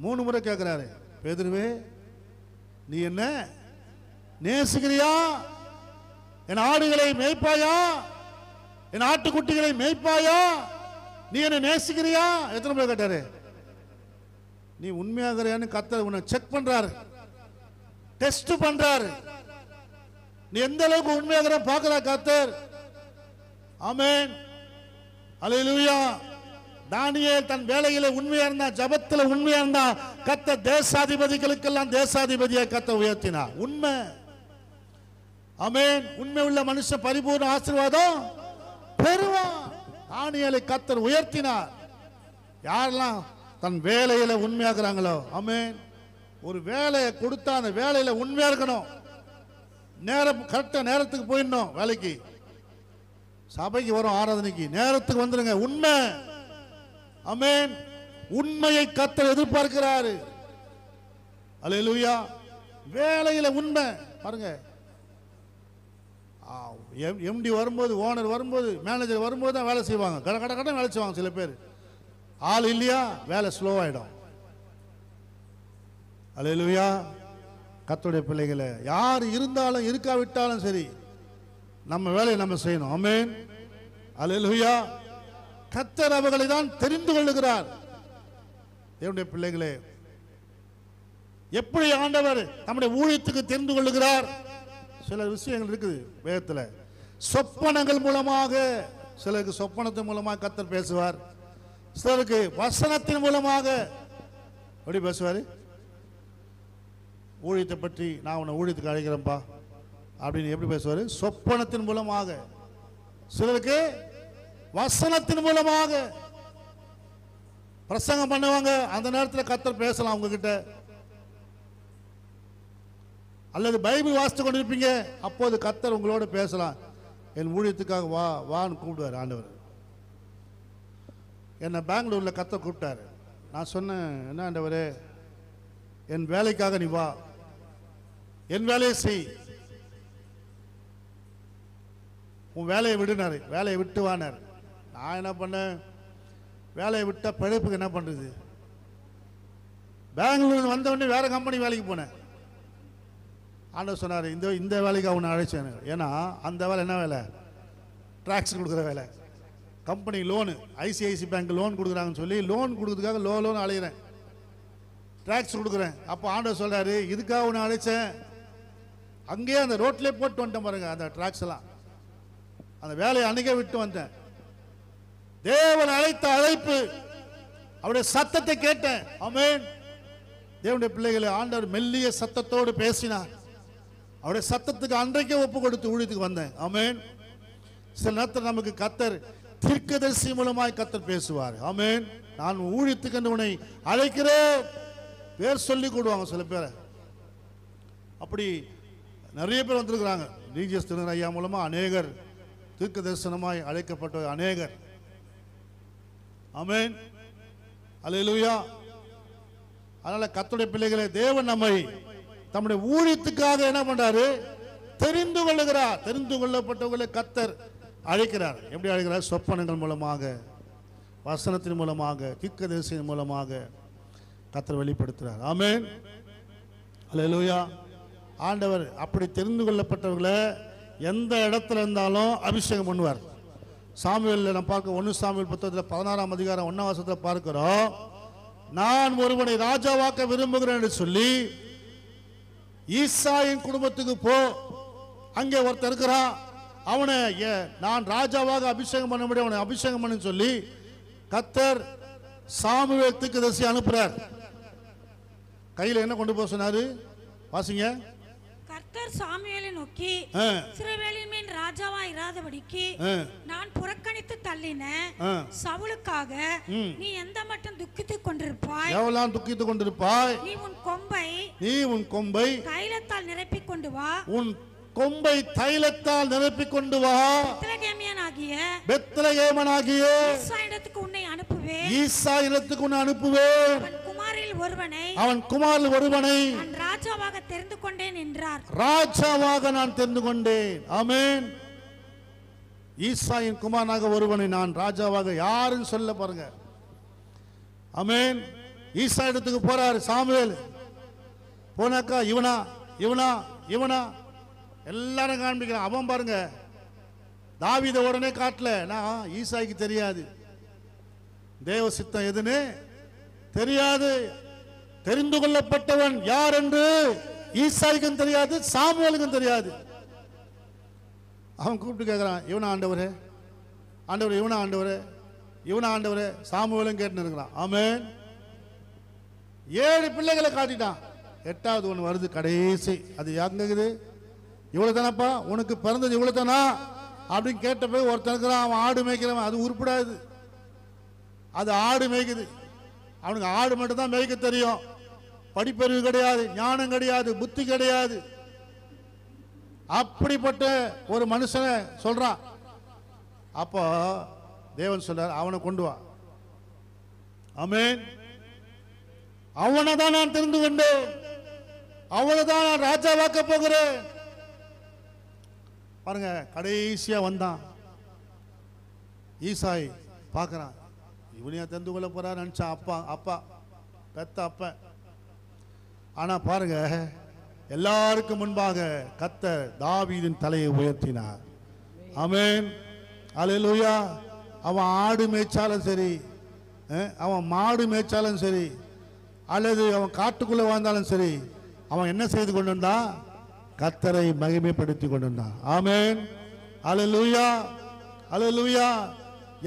Speaker 3: 3 முறை கேட்கிறாரு, பேதுருவே நீ என்ன நேசிக்கிறியா, என் ஆடுகளை மேய்ப்பாயா, என் ஆட்டுக்குட்டிகளை மேய்ப்பாயா, நீ என்ன நேசிக்கிறியா? எத்தனை முறை கேட்டாரு. நீ உண்மையாகிறியான்னு கர்த்தர் உன்னை செக் பண்றாரு, டெஸ்ட் பண்றாரு. நீ எந்த அளவுக்கு உண்மையாகிற பார்க்கிறா கர்த்தர். ஆமென். அல்லேலூயா. தானியேல் தன் வேலையில உண்மையா இருந்தா, ஜபத்துல உண்மையா இருந்தா, கர்த்தர் தேசாதிபதிகளுக்கெல்லாம் தேசாதிபதியை கர்த்தர் உயர்த்தினார். உண்மை. ஆமென். உண்மை உள்ள மனுஷன் பரிபூர்ண ஆசீர்வாதம் பெறுவான். தானியேலை கர்த்தர் உயர்த்தினார். யாரெல்லாம் தன் வேலையில உண்மையாக்குறாங்களோ, ஆமென். ஒரு வேலையை கொடுத்தா அந்த வேலையில உண்மையா இருக்கணும். நேரம் கரெக்டா நேரத்துக்கு போயிடணும். வேலைக்கு சபைக்கு வரும் ஆராதனைக்கு நேரத்துக்கு வந்துருங்க. உண்மை, ஆமென். உண்மையை கர்த்தர் எதிர்பார்க்கிறாரு. அல்லேலூயா. வேலையில உண்மை பாருங்க. எம்டி வரும்போது, ஓனர் வரும்போது, மேனேஜர் வரும்போது தான் வேலை செய்வாங்க. கடை வேலை செய்வாங்க. சில பேர் ஆள் இல்லையா வேலை ஸ்லோ ஆயிடும். அல்லேலூயா. கர்த்தருடைய பிள்ளைகளை யார் இருந்தாலும் இருக்காவிட்டாலும் சரி நம்ம வேலையை நம்ம செய்யணும். ஆமென். அல்லேலூயா. கர்த்தர் அவர்களை தான் தெரிந்து கொள்ளுகிறார். தேவனுடைய பிள்ளைகளே, எப்படி ஆண்டவர் நம்முடைய ஊழியத்துக்கு தெரிந்து கொள்ளுகிறார்? சில விஷயங்கள் இருக்குது வேதத்தில். சொப்பனங்கள் மூலமாக, சிலருக்கு சொப்பனத்தின் மூலமாக கர்த்தர் பேசுவார். சிலருக்கு வசனத்தின் மூலமாக. எப்படி பேசுவார்? ஊழியத்தை பற்றி நான் உன்னை ஊழியத்துக்கு அழைக்கிறேன்ப்பா அப்படின்னு எப்படி பேசுவார்? சொப்பனத்தின் மூலமாக. சிலருக்கு வசனத்தின் மூலமாக பிரசங்கம் பண்ணுவாங்க. அந்த நேரத்தில் கர்த்தர் பேசலாம் உங்ககிட்ட. அல்லது பைபிள் வாசித்து கொண்டிருப்பீங்க, அப்போது கர்த்தர் உங்களோட பேசலாம். என் ஊழியத்துக்காக வா வான்னு கூப்பிடுவார் ஆண்டவர். என்னை பெங்களூரில் கர்த்தர் கூப்பிட்டாரு. நான் சொன்னேன், என்ன ஆண்டவரே, என் வேலைக்காக நீ வா, என் வேலையை செய், உன் வேலையை விடுனாரு. வேலையை விட்டு வானார். நான் என்ன பண்ணேன், வேலையை விட்டால் பிழைப்புக்கு என்ன பண்ணுறது? பெங்களூர் வந்த உடனே வேற கம்பெனி வேலைக்கு போனேன். ஆண்டவர் சொன்னார், இந்த வேலைக்கு அவனை அழைச்சேன். ஏன்னா அந்த வேலை என்ன வேலை? டாக்ஸ் கொடுக்குற வேலை. Company loan, ICICI bank loan கொடுக்குறாங்கன்னு சொல்லி லோன் கொடுக்குறதுக்காக லோன் அழைகிறேன், டாக்ஸ் கொடுக்குறேன். அப்போ ஆண்டவர் சொல்றாரு, இதுக்காக உன்னை அழைச்சேன். அங்கேயே அந்த ரோட்லேயே போட்டு வந்துட்டேன் பாருங்க அந்த டாக்ஸ் எல்லாம். அந்த வேலையை அன்னைக்கே விட்டு வந்தேன். தேவன் அழைத்த அழைப்பு, அவருடைய சத்தத்தை கேட்டேன். ஆமென். தேவனுடைய பிள்ளைகளை ஆண்டவர் மெல்லிய சத்தத்தோடு பேசினார். அவருடைய சத்தத்துக்கு அன்றைக்கே ஒப்பு கொடுத்து ஊழியத்துக்கு வந்தேன். ஆமென். சில நேரத்தில் நமக்கு கர்த்தர் தீர்க்கதரிசி மூலமாய் கர்த்தர் பேசுவார். ஆமென். நான் ஊழியத்துக்கு உன்னை அழைக்கிறேன் பேர் சொல்லி கூடுவாங்க சில பேரை. அப்படி நிறைய பேர் வந்திருக்கிறாங்க. டிஜிஎஸ் திருநர் ஐயா மூலமா அநேகர் தீர்க்க தரிசனமாய் அழைக்கப்பட்ட அநேகர். ஆமென். அல்லேலூயா. அதனால கர்த்தருடைய பிள்ளைகளே, தேவன் நம்மை தம்முடைய ஊழியத்துக்காக என்ன பண்றாரு? தெரிந்து கொள்ளுகிறார். தெரிந்து கொள்ளப்பட்டவர்களை கர்த்தர் அழைக்கிறார். எப்படி அழைக்கிறார்? சொப்பனங்கள் மூலமாக, வசனத்தின் மூலமாக, தீர்க்கதரிசியின் மூலமாக கர்த்தர் வெளிப்படுத்துகிறார். ஆமென். அல்லேலூயா. ஆண்டவர் அப்படி தெரிந்து கொள்ளப்பட்டவர்களை எந்த இடத்துல இருந்தாலும் அபிஷேகம் பண்ணுவார். சாமுவேலில் நம்ம பார்க்க 1 சாமுவேல் புத்தகத்தில் 16ஆம் அதிகாரம் 1ஆம் வசனத்தில் பார்க்கிறோம். நான் ஒருவனை ராஜாவாக்க விரும்புகிறேன் என்று சொல்லி ஈசாயின் குடும்பத்துக்கு போ, அங்கே ஒருத்தர் இருக்கிறான், அவனை நான் ராஜாவாக அபிஷேகம் பண்ண முடியும், அவனை அபிஷேகம் பண்ணு சொல்லி கர்த்தர் சாமுவேல் தீர்க்கதரிசி அனுப்புறார். கையில என்ன கொண்டு போக சொன்னாரு? வாசிங்க.
Speaker 5: கர்த்தர் சாமுவேலை நோக்கி, இஸ்ரவேலின் மேல் ராஜாவா இராதபடிக்கு நான் புறக்கணித்து தள்ளின சவுலுக்காக நீ எந்த மட்டும் துக்கித்துக் கொண்டிருப்பாய்?
Speaker 3: எவ்வளவு துக்கித்துக் கொண்டிருப்பாய்?
Speaker 5: நீ உன் கொம்பை தைலத்தால் நிரப்பிக் கொண்டு வா.
Speaker 3: உன் கொம்பை தைலத்தால் நிரப்பிக் கொண்டு வா. பெத்லகேமனாகிய
Speaker 5: ஈசாயிடத்துக்கு உன்னை அனுப்புவேன்.
Speaker 3: ஈசாயிடத்துக்கு உன்னை அனுப்புவேன். அவன் குமாரில் ஒருவனை
Speaker 5: நான் ராஜாவாக தெரிந்து கொண்டேன் என்றார்.
Speaker 3: ராஜாவாக நான் தெரிந்து கொண்டேன். ஆமென். ஈசாயின் குமாரனாக ஒருவனை நான் ராஜாவாக, யாருன்னு சொல்ல பாருங்க. ஆமென். ஈசா இடத்துக்கு போறாரு சாமுவேல். போனாக்கா இவனா இவனா இவனா எல்லாரும் காண்பிக்கிறான். அவன் பாருங்க தாவீத உடனே காட்டல. நான் ஈசாய்க்கு தெரியாது தேவ சித்தம் எதுன்னு தெரியாது. தெரிந்து கொள்ளப்பட்டவன் யார் என்று ஈசாய்க்கும் தெரியாது, சாமுவேலுக்கும் தெரியாது. அவன் கூப்பிட்டு கேட்கிறான், இவனா ஆண்டவரே, ஆண்டவரே இவனா ஆண்டவரே, இவனா ஆண்டவரே. சாமுவேலும் கேட்டு இருக்கிறான். ஆமென். 7 பிள்ளைகளை காட்டிட்டான். 8வது ஒன்று வருது கடைசி. அது எங்க இருக்குது? இவ்வளவு தானப்பா உனக்கு பிறந்தது இவ்வளவு தானா அப்படின்னு கேட்ட போய் ஒருத்தனுக்கு அவன் ஆடு மேய்க்கிறவன், அது உருப்படாது. அது ஆடு மேய்க்குது, அவனுக்கு ஆடு மட்டும் தான் மேய்க்க தெரியும். படிப்பறிவு கிடையாது, ஞானம் கிடையாது, புத்தி கிடையாது. அப்படிப்பட்ட ஒரு மனுஷனை சொல்றான். அப்போ தேவன் சொல்றார், அவனை கொண்டு வா. ஆமென். அவனை தான் நான் தெரிந்து கொண்டேன், அவனை தான் நான் ராஜாவாக்க போகிறேன். பாருங்க, கடைசியா வந்தான் ஈசாய். பார்க்கறான், இவனையா தெரிந்து கொள்ள போறா நினைச்சான் அப்பா பெத்த அப்ப. ஆனா பாருங்க, எல்லாருக்கும் முன்பாக கர்த்தர் தாவீதின் தலையை உயர்த்தினார். ஆமென், அல்லேலூயா. அவன் ஆடு மேய்ச்சாலும் சரி, அவன் மாடு மேய்ச்சாலும் சரி, அல்லது அவன் காட்டுக்குள்ள வாழ்ந்தாலும் சரி, அவன் என்ன செய்து கொண்டிருந்தான்? கர்த்தரை மகிமைப்படுத்தி கொண்டிருந்தான். ஆமென், அல்லேலூயா, அல்லேலூயா.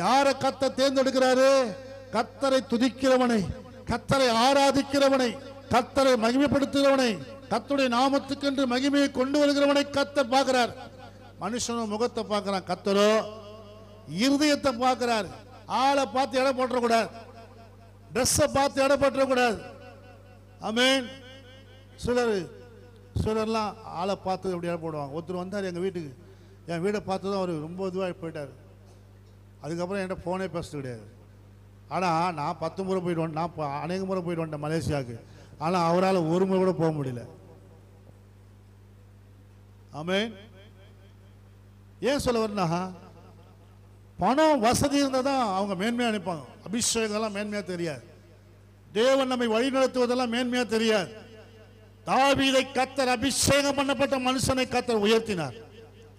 Speaker 3: யாரை கர்த்தர் தேர்ந்தெடுக்கிறாரு? கர்த்தரை துதிக்கிறவனை, கர்த்தரை ஆராதிக்கிறவனை, கர்த்தரை மகிமைப்படுத்துகிறவனை, கர்த்தருடைய நாமத்துக்கென்று மகிமையை கொண்டு வருகிறவனை கர்த்தர் பார்க்கிறார். மனுஷனும் முகத்தை பார்க்கிறான், கர்த்தரோ இருதயத்தை பார்க்கிறார். ஆளை பார்த்து எடை போட்டக்கூடாது, ட்ரெஸ்ஸை பார்த்து எடை போட்டக்கூடாது. ஆமென். சிலர்லாம் ஆளை பார்த்து அப்படி எடை போடுவாங்க. ஒருத்தர் வந்தார் எங்கள் வீட்டுக்கு, என் வீடை பார்த்து தான் அவர் ரொம்ப இதுவாக போயிட்டார். அதுக்கப்புறம் என்கிட்ட ஃபோனே பேசுறது கிடையாது. ஆனால் நான் 10 முறை போயிட்டு வந்தேன், நான் அநேக முறை போயிட்டு வந்தேன் மலேசியாவுக்கு. ஆனால் அவரால் ஒரு முறை கூட போக முடியல. ஆமென். ஏன் சொல்ல வரனா, பணம் வசதி இருந்தால் தான் அவங்க மேன்மையாக நினைப்பாங்க. அபிஷேகம்லாம் மேன்மையாக தெரியாது, தேவன் நம்மை வழி நடத்துவதெல்லாம் மேன்மையாக தெரியாது. தாவீதை கர்த்தர் அபிஷேகம் பண்ணப்பட்ட மனுஷனை கர்த்தர் உயர்த்தினார்.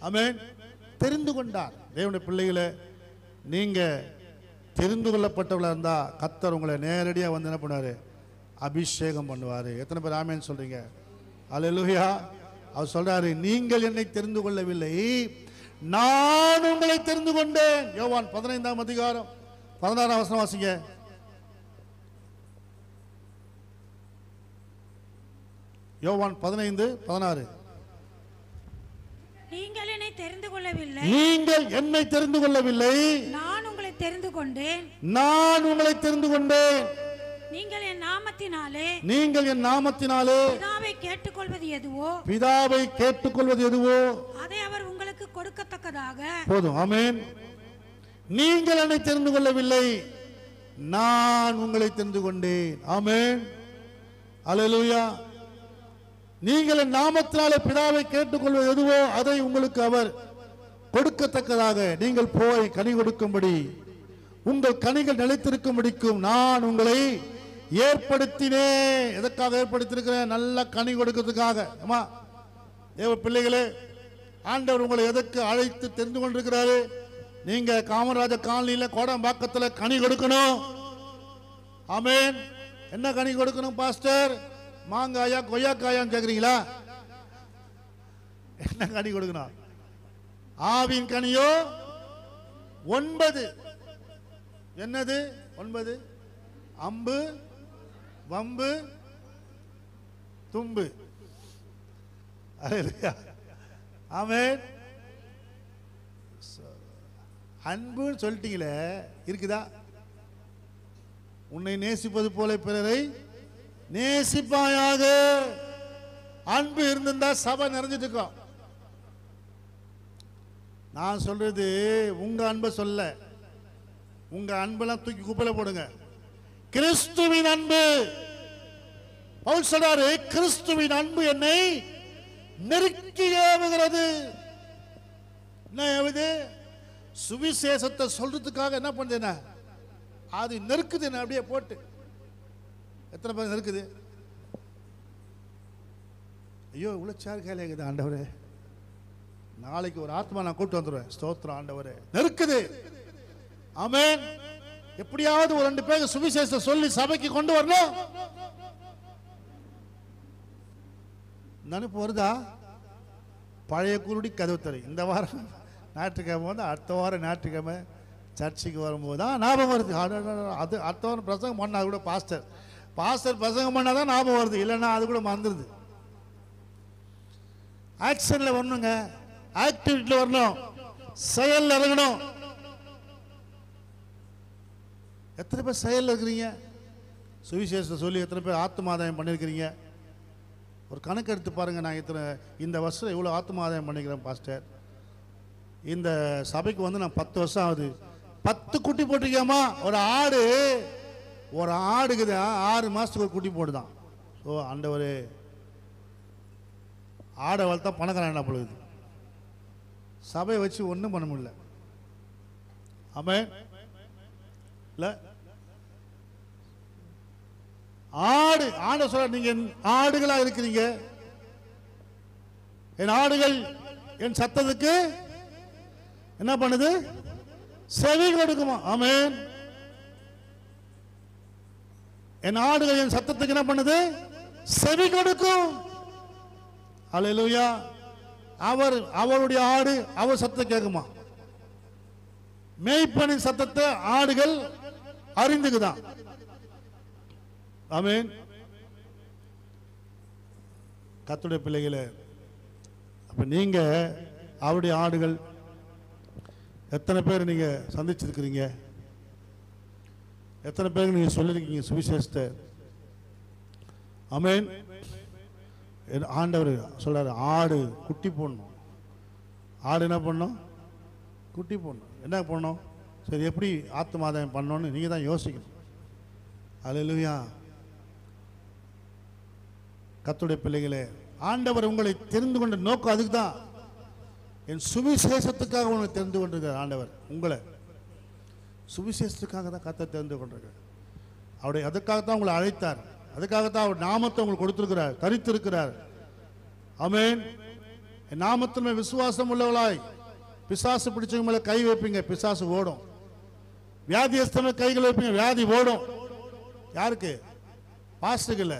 Speaker 3: ஆமென். தெரிந்து கொண்டார். தேவனுடைய பிள்ளைகளை, நீங்க தெரிந்து கொள்ளப்பட்டவர்களா இருந்தா கர்த்தர் உங்களை நேரடியாக வந்து என்ன பண்ணுவாரு? அபிஷேகம் பண்ணுவாரு. எத்தனை பேர் ஆமென் சொல்றீங்க? அல்லேலூயா. அவர் சொல்றாரு, நீங்கள் என்னை தெரிந்து கொள்ளவில்லை, நான் உங்களை தெரிந்து கொண்டேன். யோவான் 15ஆம் அதிகாரம் 16ஆம் வசனம் வாசிங்க. யோவான் 15:16.
Speaker 5: நீங்கள் என்னை தெரிந்து கொள்ளவில்லை,
Speaker 3: நீங்கள் என்னை தெரிந்து கொள்ளவில்லை,
Speaker 5: நான் உங்களை தெரிந்து கொண்டேன்.
Speaker 3: நான் உங்களை தெரிந்து கொண்டேன்.
Speaker 5: நீங்கள் என் நாமத்தினாலே,
Speaker 3: நீங்கள் என் நாமத்தினாலே
Speaker 5: பிதாவை கேட்டுக்கொள்வது எதுவோ,
Speaker 3: பிதாவை கேட்டுக்கொள்வது எதுவோ
Speaker 5: அதை அவர் உங்களுக்கு கொடுக்கத்தக்கதாக.
Speaker 3: போதும். ஆமென். நீங்கள் என்னை தெரிந்து கொள்ளவில்லை, நான் உங்களை தெரிந்து கொண்டேன். ஆமென், அல்லேலூயா. நீங்கள் என் நாமத்தினாலே பிதாவை கேட்டுக்கொள்வது எதுவோ அதை உங்களுக்கு அவர் கொடுக்கத்தக்கதாக, நீங்கள் போய் கனி கொடுக்கும்படி, உங்கள் கனிகள் நிலைத்திருக்கும்படிக்கும் நான் உங்களை ஏற்படுத்தினேன். எதற்காக ஏற்படுத்தியிருக்கிறேன்? நல்ல கனி கொடுக்கிறதுக்காக. ஆமா தேவ பிள்ளைகளே, ஆண்டவர் உங்களை எதற்கு அழைத்து தெரிந்து கொண்டிருக்கிறாரு? நீங்க காமராஜ காலனியில கோடம்பாக்கத்தில் கனி கொடுக்கணும். ஆமென். என்ன கனி கொடுக்கணும் பாஸ்டர்? மாங்காயா கொய்யாக்காயான்னு கேக்குறீங்களா? என்ன கனி கொடுக்கணும்? ஆவின் கனியோ 9. என்னது 9? அம்பு, வம்பு, தும்பு. ஆமென். அன்புன்னு சொல்லிட்டீங்களே, இருக்குதா? உன்னை நேசிப்பது போல பிறரை நேசிப்பாயாக. அன்பு இருந்திருந்தா சபை நிறைஞ்சிட்டு இருக்கோம். நான் சொல்றது உங்க அன்பை சொல்ல, உங்க அன்பெல்லாம் தூக்கி குப்பையில போடுங்க. கிறிஸ்துவின் அன்பு. பவுல் சொல்றாரு, கிறிஸ்துவின் அன்பு என்னை நெருக்கி ஏவுகிறது. என்ன ஏவுது? சுவிசேஷத்தை சொல்றதுக்காக என்ன பண்ணுது? அது நெருக்குது. என்ன அப்படியே போட்டு எத்தனை பேர் நெருக்குது? ஐயோ இவ்வளோ சேர் கையில் இருக்குது ஆண்டவரே, நாளைக்கு ஒரு ஆத்மா நான் கூப்பிட்டு வந்துடுவேன். ஸ்தோத்திரம் ஆண்டவரே. நெருக்குது. ஆமென். எப்படியாவது ஒரு 2 பேர் சுவிசேஷத்தை சொல்லி சபைக்கு கொண்டு வரணும். நினைப்பு வருதா? பழைய குருடி கதவு தரை. இந்த வாரம் ஞாயிற்றுக்கிழமை வந்து அடுத்த வாரம் ஞாயிற்றுக்கிழமை சர்ச்சுக்கு வரும்போது தான் ஞாபகம் வருது. அது அடுத்த வாரம் பிரசங்கம் பண்ணால் கூட பாஸ்டர் பிரசங்கம் பண்ணால் தான் ஞாபகம் வருது, இல்லைன்னா அது கூட மறந்துடுது. ஆக்ஷன்ல வரணுங்க, ஆக்டிவிட்டியில் வரணும், செயல் இறங்கணும். எத்தனை பேர் செயல் இருக்கிறீங்க? சுவிசேஷத்தை சொல்லி எத்தனை பேர் ஆத்மாதாயம் பண்ணியிருக்கிறீங்க? ஒரு கணக்கு எடுத்து பாருங்க. நான் இந்த வருஷம் எவ்வளோ ஆத்மாதாயம் பண்ணிக்கிறேன் பாஸ்டர். இந்த சபைக்கு வந்து நான் 10 வருஷம் ஆகுது. 10 குட்டி போட்டிருக்கேமா? ஒரு ஆடுக்குது 6 மாதத்துக்கு ஒரு குட்டி போடுதான். ஸோ ஆண்டவர் ஆடை வளர்த்தா பணக்காரன் என்ன பொழுது சபையை வச்சு ஒன்றும் பண்ண முடியல. ஆமென். இல்லை ஆடு சொல்ற, நீங்க ஆடுகளா இருக்கிறீங்க. என் ஆடுகள் என் சத்தத்துக்கு என்ன பண்ணுது? செவி கொடுக்குமா? ஆமென். என் ஆடுகள் என் சத்தத்துக்கு என்ன பண்ணுது? செவி கொடுக்கும். அல்லேலூயா. அவருடைய ஆடு அவர் சத்தத்தை கேட்குமா? மேய்ப்பனின் சத்தத்தை ஆடுகள் அறிந்துக்குதான். ஆமென். கர்த்தருடைய பிள்ளைகளே, அப்ப நீங்க அவருடைய ஆடுகள். எத்தனை பேர் நீங்க சந்திச்சிருக்கிறீங்க? எத்தனை பேருக்கு நீங்க சொல்லிருக்கீங்க சுவிசேஷத்தை? ஆமென். ஆண்டவர் சொல்றாரு, ஆடு குட்டி போடணும். ஆடு என்ன பண்ணணும்? குட்டி போடணும். என்ன பண்ணணும்? சரி, எப்படி ஆத்மாதாயம் பண்ணணும்னு நீங்க தான் யோசிக்கணும். அல்லேலூயா. கர்த்தருடைய பிள்ளைகளே, ஆண்டவர் உங்களை தெரிந்து கொண்ட நோக்கம் அதுக்கு தான். என் சுவிசேஷத்துக்காக உங்களை தெரிந்து கொண்டிருக்கிறார். ஆண்டவர் உங்களை சுவிசேஷத்துக்காக தான் கர்த்தர் தெரிந்து கொண்டிருக்கிறார். அவருடைய அதுக்காகத்தான் உங்களை அழைத்தார். அதுக்காகத்தான் அவர் நாமத்தை உங்களுக்கு கொடுத்திருக்கிறார், தரித்திருக்கிறார். ஆமென். என் நாமத்தின் மேல் விசுவாசம் உள்ளவளாய் பிசாசு பிடிச்சவங்க மேல கை வைப்பீங்க, பிசாசு ஓடும். வியாதியஸ்தமே கைகள் வைப்பீங்க, வியாதி ஓடும். யாருக்கு? பாஸ்டருக்கு இல்ல,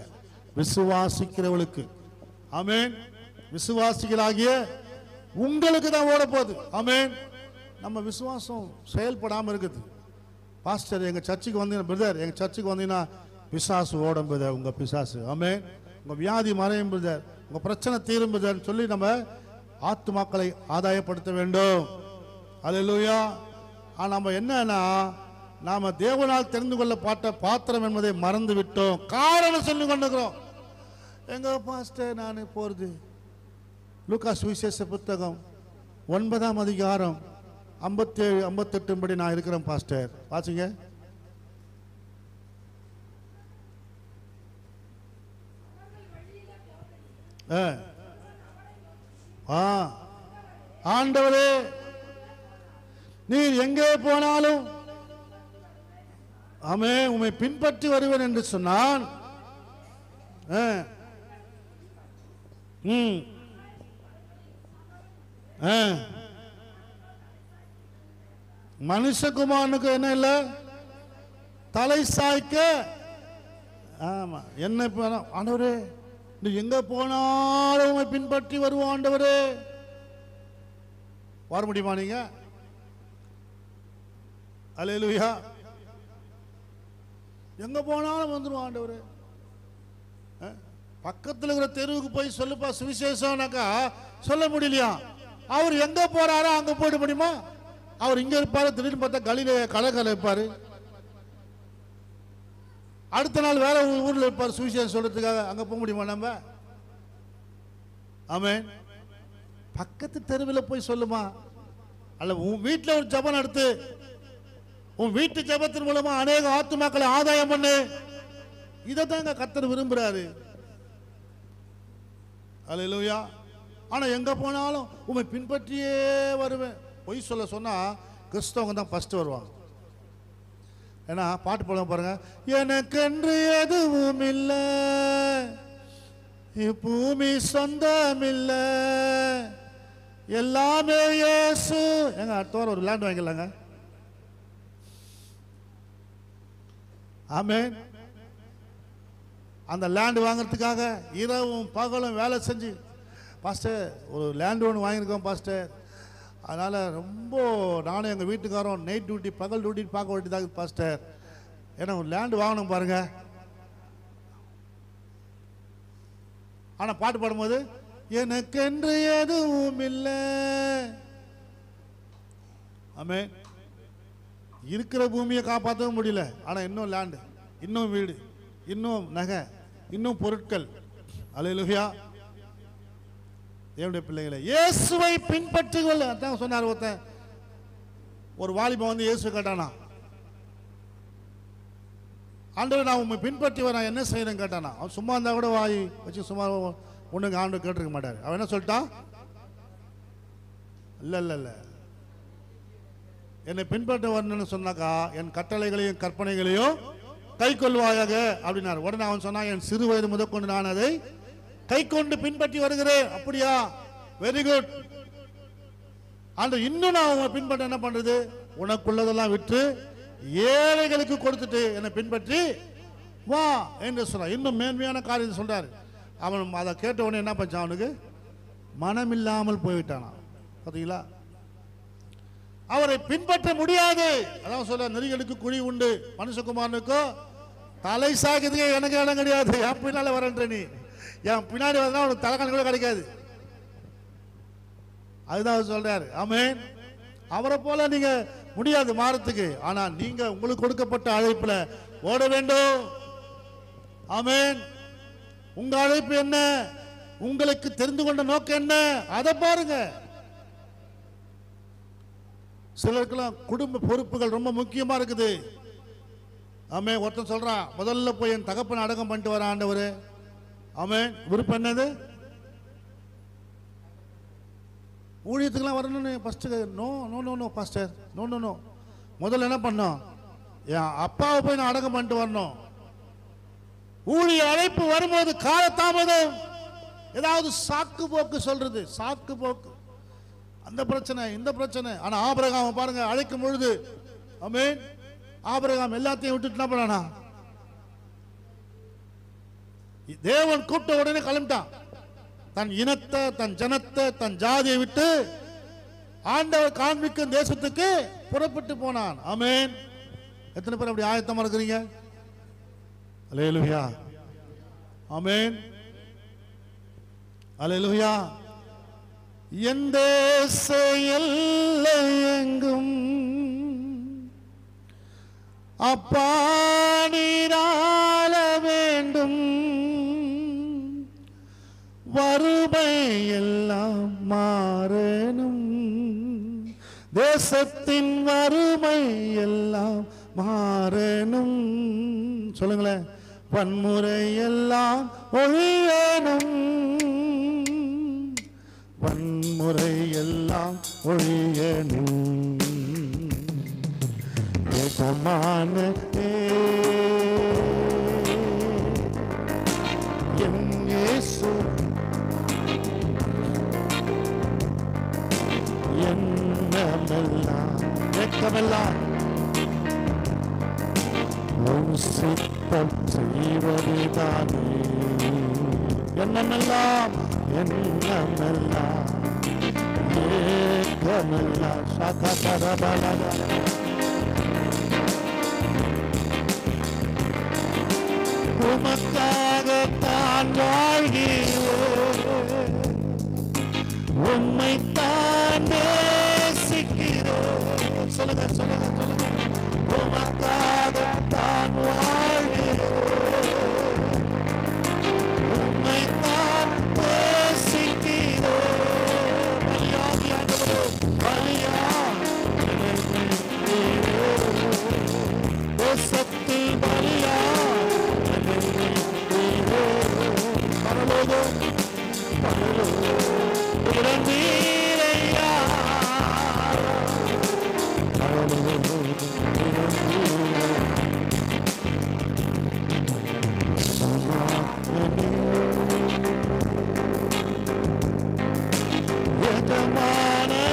Speaker 3: விசுவாசிக்கிறவளுக்கு. ஆமென். விசுவாசிகளாகிய உங்களுக்கு தான் ஓட போகுது. ஆமென். நம்ம விசுவாசம் செயல்படாமல் இருக்குது. பாஸ்டர் எங்க சர்ச்சுக்கு வந்தீங்கன்னா, பிரதர் எங்க சர்ச்சுக்கு வந்தீங்கன்னா பிசாசு ஓடும் பிரதர், உங்க பிசாசு. ஆமென். உங்க வியாதி மறையும் பிரதர், உங்க பிரச்சனை தீரும் பிரதர் சொல்லி நம்ம ஆத்துமாக்களை ஆதாயப்படுத்த வேண்டும். அல்லேலூயா. நம்ம என்னன்னா, நாம தேவனால் தெரிந்து கொள்ளப்பட்ட பாத்திரம் என்பதை மறந்து விட்டோம். காரணம் சொல்லி கொண்டிருக்கிறோம். எங்க பாஸ்டர் நான் போறது லூக்கா சுவிசேஷ புத்தகம் 9ஆம் அதிகாரம் 57 58 படி நான் இருக்கிறேன் பாஸ்டர். வாசிங்க. ஆண்டவரே, நீர் எங்கே போனாலும் ஆமே உம்மை பின்பற்றி வருவேன் என்று சொன்னான். மனுஷகுமாரனுக்கு என்ன இல்ல? தலை சாய்க்க. ஆமா, என்ன ஆண்டவரே, நீ எங்க போனாலும் உம்மை பின்பற்றி வருவோம் ஆண்டவரே. வர முடியுமா நீங்க? அல்லேலூயா. எங்க போனாலும் வந்துருவோம் ஆண்டவரே. பக்கத்தில் இருக்கிற தெருவுக்கு போய் சொல்லுப்பா சுவிசேஷம்னாக்கா சொல்ல முடியலையா? அவர் எங்க போறாரோ அங்க போயிட முடியுமா? அவர் இங்க இருப்பாரு, திடீர்னு பார்த்தா கலிலே கலக்கல இருப்பாரு, அடுத்த நாள் வேற ஊர்ல இருப்பார் சுவிசேஷம் சொல்றதுக்காக. அங்க போக முடியுமா நம்ம? ஆமென். பக்கத்து தெருவில் போய் சொல்லுமா? அல்ல உன் வீட்டில் ஒரு ஜபம் நடத்து. உன் வீட்டு ஜபத்தின் மூலமா அநேக ஆத்துமாக்களை ஆதாயம் பண்ணு. இதைத்தாங்க கர்த்தர் விரும்புறாரு. அல்லேலூயா. ஆனா எங்க போனாலும் உம்மை பின்பற்றியே வருவேன். பொய் சொல்ல சொன்னா கிறிஸ்தவங்க தான் ஃபர்ஸ்ட் வருவாங்க. ஏன்னா பாட்டு போட பாருங்க, எனக்கென்று எதுவும் இல்லை, பூமி சொந்தம் இல்லை, எல்லாமே இயேசு. எங்க அடுத்த வாரம் ஒரு லேண்ட் வாங்கிக்கலாங்க. ஆமென். அந்த லேண்ட் வாங்கிறதுக்காக இரவும் பகலும் வேலை செஞ்சு பாஸ்டர் ஒரு லேண்ட் ஒன்று வாங்கியிருக்கோம் பாஸ்டர். அதனால் ரொம்ப நானும் எங்கள் வீட்டுக்காரரும் நைட் டியூட்டி பகல் டியூட்டி பார்க்க வேண்டியதாக பாஸ்டர். ஏன்னா ஒரு லேண்டு வாங்கணும் பாருங்க. ஆனால் பாட்டு பாடும்போது எனக்கென்று எதுவும் இல்லை. ஆமே, இருக்கிற பூமியை காப்பாற்றவும் முடியல. ஆனா இன்னும் லேண்டு, இன்னும் வீடு, இன்னும் நகை, இன்னும் பொருட்கள். அல்லேலூயா. தேவனுடைய பிள்ளைகளை இயேசுவை பின்பற்றுங்கள். அதான் சொன்னார் ஒருத்தன். ஒரு வாலிபன் வந்து இயேசு கேட்டானா, ஆண்டவர் நான் உண்மை பின்பற்றி வரேன், என்ன செய்யணும் கேட்டானா. அவன் சும்மா இருந்தா கூட வாய் வச்சு சும்மா ஒண்ணுங்க ஆண்டவர் கேட்டிருக்க மாட்டார். அவன் என்ன சொல்லிட்டான், இல்ல இல்ல இல்ல என்னை பின்பற்ற வரணும்னு சொன்னாக்கா என் கட்டளைகளையும் கற்பனைகளையும் கை கொள்வாயாக அப்படின்னார். உடனே அவன் சொன்னான், என் சிறு வயது முதற்கொண்டு நான் அதை கை கொண்டு பின்பற்றி வருகிறேன். அப்படியா, வெரி குட். ஆண்டவர் இன்னும் நான் உங்களை பின்பற்ற என்ன பண்றது, உனக்குள்ளதெல்லாம் விற்று ஏழைகளுக்கு கொடுத்துட்டு என்னை பின்பற்றி வா என்று சொல்றார். இன்னும் மேன்மையான காரியம் சொல்றாரு. அவன் அதை கேட்ட உடனே என்ன பண்ணான், அவனுக்கு மனமில்லாமல் போய்விட்டானா. பார்த்தீங்களா, அவரை பின்பற்ற முடியாது. அதான் சொல்ல, நெறிகளுக்கு குழி உண்டு, மனுஷகுமாரனுக்கோ தலை சாய்க்கிறதுக்கே எனக்கு இடம் கிடையாது. என் பின்னால வரன்ற நீ, என் பின்னாடி வந்தா உனக்கு தலைக்கான கூட கிடைக்காது. அதுதான் சொல்றாரு. ஆமென். அவரை போல நீங்க முடியாது மாறத்துக்கு. ஆனா நீங்க உங்களுக்கு கொடுக்கப்பட்ட அழைப்புல ஓட வேண்டும். ஆமென். உங்க அழைப்பு என்ன, உங்களுக்கு தெரிந்து கொண்ட நோக்கம் என்ன, அதை பாருங்க. சிலருக்கெல்லாம் குடும்ப பொறுப்புகள் ரொம்ப முக்கியமா இருக்குது. ஆமென். ஒருத்தன் சொல்றான், முதல்ல போய் என் தகப்பனை அடக்கம் பண்ணிட்டு வர ஆண்டவரே. ஆமென். விருப்பம் என்னது, ஊழியத்துக்கெல்லாம் வரணும்னு first. No no no no pastor, no no no. முதல்ல என்ன பண்ணோம், என் அப்பாவை போய் நான் அடக்கம் பண்ணிட்டு வரணும். ஊழிய அழைப்பு வரும்போது காலதாமதம், ஏதாவது சாக்கு போக்கு சொல்றது, சாக்கு போக்கு, அந்த பிரச்சனை இந்த பிரச்சனை. ஆனா ஆபிரகாம் பாருங்க, அழைக்கும் பொழுது ஆமென், ஆபிரகாம் எல்லாத்தையும் விட்டுட்டு என்ன பண்ணானா, தேவன் கூப்பிட்ட உடனே கிளம்பிட்டான். தன் இனத்தை, தன் ஜனத்தை, தன் ஜாதியை விட்டு ஆண்டவர் காண்பிக்கும் தேசத்துக்கு புறப்பட்டு போனான். ஆமென். எத்தனை பேர் அப்படி ஆயத்தமா இருக்கிறீங்க? அல்லேலூயா. ஆமென். அல்லேலூயா. என் தேச எல்லை எங்கும் அப்பா நீராள வேண்டும், வறுமை எல்லாம் மாறணும், தேசத்தின் வறுமை எல்லாம் மாறணும். சொல்லுங்களேன். வன்முறை எல்லாம் ஒழியணும், வன்முறை எல்லாம் ஒழியணும். எஜமானே என் இயேசு எண்ணமெல்லாம் வெட்கமெல்லாம் உன் சித்தம் செய்வதுதானே. எண்ணமெல்லாம் எண்ணமெல்லாம் ஏக்கமெல்லாம் சகதரபலத உமக்காகத்தான் வாழ்கிறேன், உம்மைத்தான் நேசிக்கிறேன். சொல்லுங்க சொல்லுங்க சொல்லுங்க. உமக்காகத்தான் வாழ்கிறேன், உம்மைத்தான் நேசிக்கிறேன். பலியாகி ஆண்டவரே, பலியாகி தேசத்தில் பலியாகி பரலோகம் பரலோகம் இரண்டீரையா எஜமானே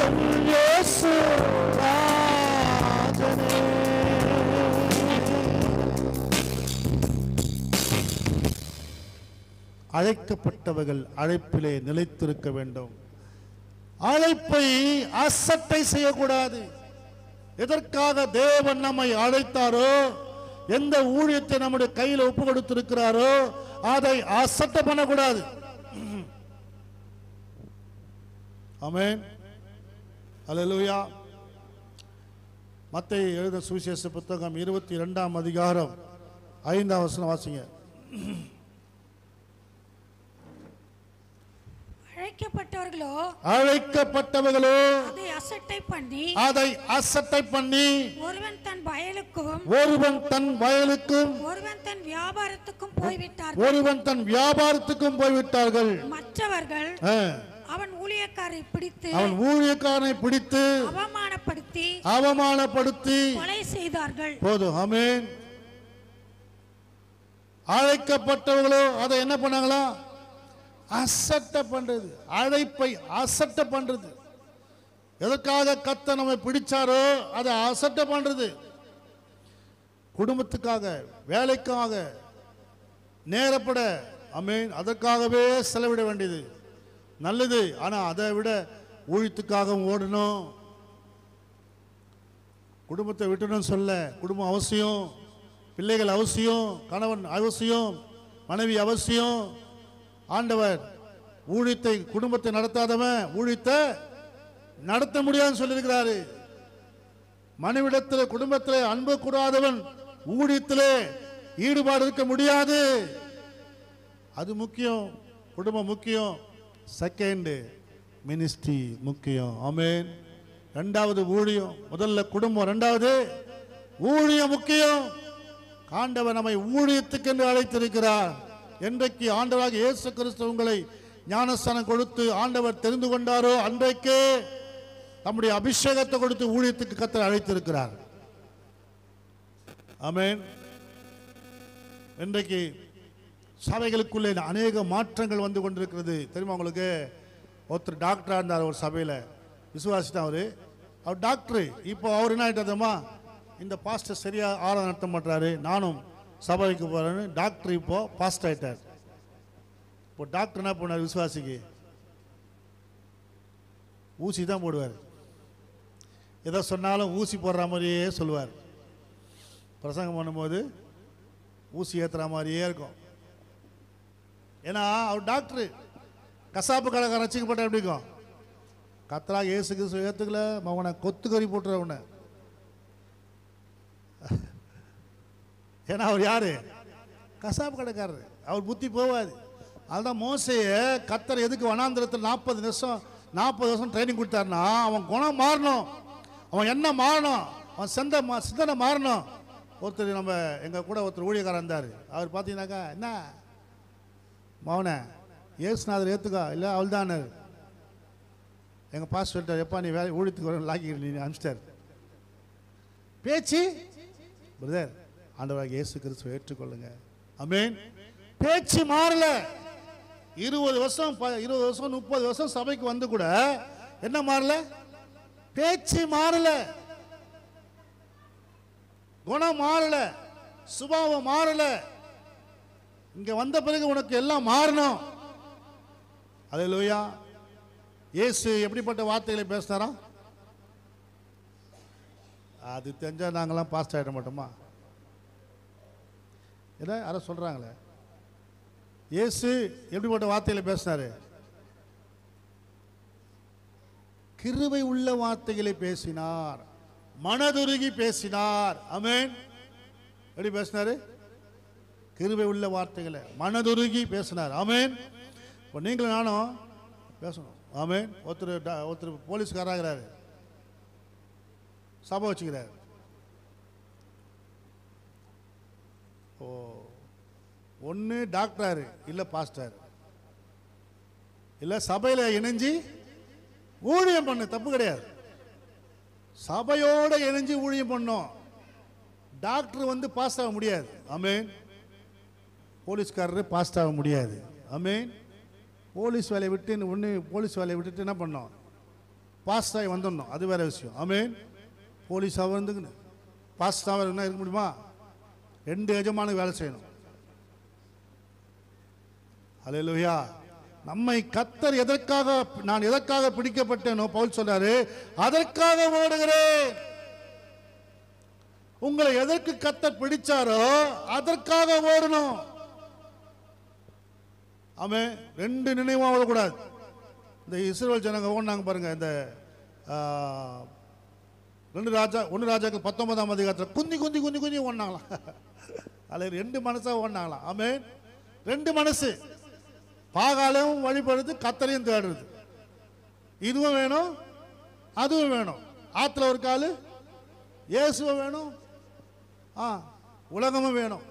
Speaker 3: என் இயேசு ராஜனே. அழைக்கப்பட்டவர்கள் அழைப்பிலே நிலைத்திருக்க வேண்டும். அழைப்பை அசட்டை செய்யக்கூடாது. எதற்காக தேவன் நம்மை அழைத்தாரோ, எந்த ஊழியத்தை நம்முடைய கையில் ஒப்பு கொடுத்திருக்கிறாரோ அதை அசட்டை பண்ணக்கூடாது. ஆமென். அல்லேலூயா. மத்தேயு எழுதின சுவிசேஷ புத்தகம் 22ஆம் அதிகாரம் 5ஆம் வசனம் வாசிங்க.
Speaker 5: அழைக்கப்பட்டவர்களோ அதை அசட்டை பண்ணி ஒருவன் தன் வயலுக்கும் ஒருவன் தன் வியாபாரத்துக்கும் போய்விட்டார்கள். மற்றவர்கள் அவன் ஊழியக்காரனை பிடித்து அவமானப்படுத்தி கொலை செய்தார்கள்.
Speaker 3: போதும். ஆமென். அழைக்கப்பட்டவர்களோ அதை என்ன பண்ணாங்களா? அசட்டை பண்றது. அழைப்பை அசட்டை பண்றது. எதற்காக கர்த்தர் நம்மை பிடிச்சாரோ அதை அசட்டை பண்றது. குடும்பத்துக்காக, வேலைக்காக, நேரப்பட, ஆமென், அதற்காகவே செலவிட வேண்டியது நல்லது. ஆனா அதை விட ஊழியத்துக்காக ஓடணும். குடும்பத்தை விட்டுணும் சொல்ல. குடும்பம் அவசியம், பிள்ளைகள் அவசியம், கணவன் அவசியம், மனைவி அவசியம். ஆண்டவர் ஊழியத்தை, குடும்பத்தை நடத்தாதவன் ஊழியத்தை நடத்த முடியாதுன்னு சொல்லியிருக்கிறாரு. மனைவிடத்தில், குடும்பத்தில் அன்பு கூடாதவன் ஊழியத்தில் ஈடுபாடு இருக்க முடியாது. அது முக்கியம். குடும்பம் முக்கியம். செகண்ட் மினிஸ்ட்ரி முக்கியம். ஆமென். இரண்டாவது ஊழியம், முதல்ல குடும்பம், இரண்டாவது ஊழியம் முக்கியம். ஆண்டவர் நம்மை ஊழியத்துக்கு என்று அழைத்திருக்கிறார். என்றைக்கு ஆண்டவராக இயேசு கிறிஸ்து உங்களை ஞானஸ்தானம் கொடுத்து ஆண்டவர் தெரிந்து கொண்டாரோ அன்றைக்கே நம்முடைய அபிஷேகத்தை கொடுத்து ஊழியத்துக்கு கர்த்தர் அழைத்திருக்கிறார். ஆமென். இன்றைக்கு சபைகளுக்குள்ளே அநேக மாற்றங்கள் வந்து கொண்டிருக்கிறது. தெரியுமா உங்களுக்கு? ஒருத்தர் டாக்டராக இருந்தார் ஒரு சபையில், விசுவாசி தான் அவர் டாக்டரு. இப்போ அவர் என்ன ஆகிட்டாருமா, இந்த பாஸ்டர் சரியா ஆராதனை நடத்த மாட்டாரு, நானும் சபைக்கு போகிறேன்னு டாக்டர் இப்போ பாஸ்டர் ஆகிட்டார். இப்போ டாக்டர் என்ன பண்ணார்? விசுவாசிக்கு ஊசி தான் போடுவார். எதோ சொன்னாலும் ஊசி போடுற மாதிரியே சொல்லுவார். பிரசங்கம் பண்ணும்போது ஊசி ஏற்றுற மாதிரியே இருக்கும். ஏன்னா அவர் டாக்டரு. கசாப்பு கடைக்காரன் ரசிக்கப்பட்ட எப்படி இருக்கும்? கத்தராக இயேசு கிறிஸ்து ஏற்றுக்கல, அவனை கொத்துக்கறி போட்டுற உன்னை. ஏன்னா அவர் யாரு? கசாப்பு கடைக்காரர். அவர் புத்தி போவாது. அதுதான் மோசையை கத்தர் எதுக்கு வனாந்திரத்தில் 40 வருஷம் ட்ரைனிங் கொடுத்தாருன்னா, அவன் குணம் மாறணும், அவன் என்ன மாறணும், அவன் சிந்தனை மாறணும். ஒருத்தர் நம்ம எங்கள் கூட ஒருத்தர் ஊழியக்காரர் இருந்தார். அவர் பார்த்தீங்கன்னாக்கா, என்ன மௌன ஏசுநாதர் ஏற்றுக்கா இல்லை அவள் தானே. எங்கள் பாஸ் சொல்லிட்டார், எப்பா நீ வேலை ஊழியத்துக்கு வர லாக்கி நீ அனுப்பிச்சிட்டார். பேச்சு பிரதர், ஆண்டவராக இயேசு கிறிஸ்துவை ஏற்றுக்கொள்ளுங்க. ஆமென். பேச்சு மாறல. 20 வருஷம் 30 வருஷம் சபைக்கு வந்து கூட என்ன மாறல? பேச்சு மாறல, குணம் மாறல, சுபாவம் மாறல. இங்க வந்த பிறகு உனக்கு எல்லாம் மாறணும். அல்லேலூயா. இயேசு எப்படிப்பட்ட வார்த்தைகளை பேசினாரா? அது தெரிஞ்சா நாங்களாம் பாஸ்ட் ஆகிட மாட்டோமா? ஏன்னா யாரோ சொல்றாங்களே, இயேசு எப்படிப்பட்ட வார்த்தைகளை பேசினாரு? கிருபை உள்ள வார்த்தைகளை பேசினார், மனதுருகி பேசினார். ஆமென். எப்படி பேசினாரு? கிருபை உள்ள வார்த்தைகளை மனதுருகி பேசினார். ஆமென். இப்போ நீங்களும் நானும் பேசணும். ஆமென். ஒருத்தர் போலீஸ்காராகிறாரு, சபை வச்சுக்கிறார். ஓ, ஒன்று டாக்டராரு, இல்லை பாஸ்டர், இல்லை சபையில் இணைஞ்சு ஊழியம் பண்ணு, தப்பு கிடையாது. சபையோட இணைஞ்சு ஊழியம் பண்ணோம். டாக்டர் வந்து பாஸ் ஆக முடியாது. ஆமென். போலீஸ்காரரு பாஸ் ஆக முடியாது. ஆமென். போலீஸ் வேலையை விட்டு ஒன்று போலீஸ் வேலையை விட்டுட்டு என்ன பண்ணோம்? பாஸ் ஆகி வந்துடணும், அது வேற விஷயம். ஆமென். போலீஸாக வந்து பாஸ் ஆக இருக்க முடியுமா? 2 எஜமானுக்கு வேலை செய்யணும். அல்லேலூயா. நம்மை கர்த்தர் எதற்காக, நான் எதற்காக பிடிக்கப்பட்டேனோ பவுல் சொல்றாரு, அதற்காக ஓடுகிறேன். உங்களை எதற்கு கர்த்தர் பிடிச்சாரோ அதற்காக ஓடணும். ஆமே, ரெண்டு நினைவும் ஓடக்கூடாது. இந்த இஸ்ரவேல் ஜனங்க ஓடினாங்க பாருங்க, இந்த 1 ராஜாக்கள் 19ஆம் அதிகாரத்தில் குந்தி குந்தி குந்தி குந்தி ஓடினாங்களாம். அதில் 2 மனசா ஓடினாங்களாம். ஆமே, 2 மனசு, பாகாலையும் வழிபடுறது, கர்த்தரையும் தேடுறது. இதுவும் வேணும் அதுவும் வேணும். ஆத்துல ஒரு காலு இயேசுவும் வேணும், உலகமும் வேணும்.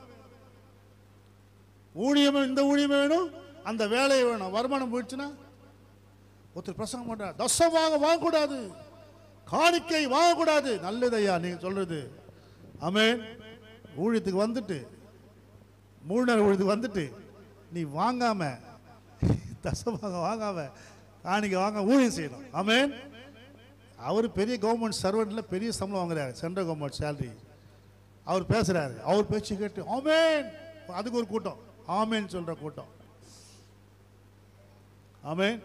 Speaker 3: ஊழியமும், இந்த ஊழியமும் வேணும், அந்த வேலையை வேணும். வருமானம் போயிடுச்சுன்னா ஒருத்தர் பிரசங்கம் பண்றார், தசமாக வாங்கக்கூடாது, காணிக்கை வாங்கக்கூடாது. நல்லது ஐயா நீங்க சொல்றது. ஆமென். ஊழியத்துக்கு வந்துட்டு, 3 நாள் ஊழியத்துக்கு வந்துட்டு நீ வாங்காம, தசமாக வாங்காம, காணிக்கை வாங்க ஊழியம் செய்யணும். ஆமென். அவர் பெரிய கவர்மெண்ட் சர்வெண்ட்ல பெரிய சம்பளம் வாங்குறாரு, சென்ட்ரல் கவர்மெண்ட் சேலரி. அவர் பேசுறாரு, அவர் பேச்சு கேட்டு ஆமென், அதுக்கு ஒரு கூட்டம், ஆமென் சொல்ற கூட்டம். ஆமென்.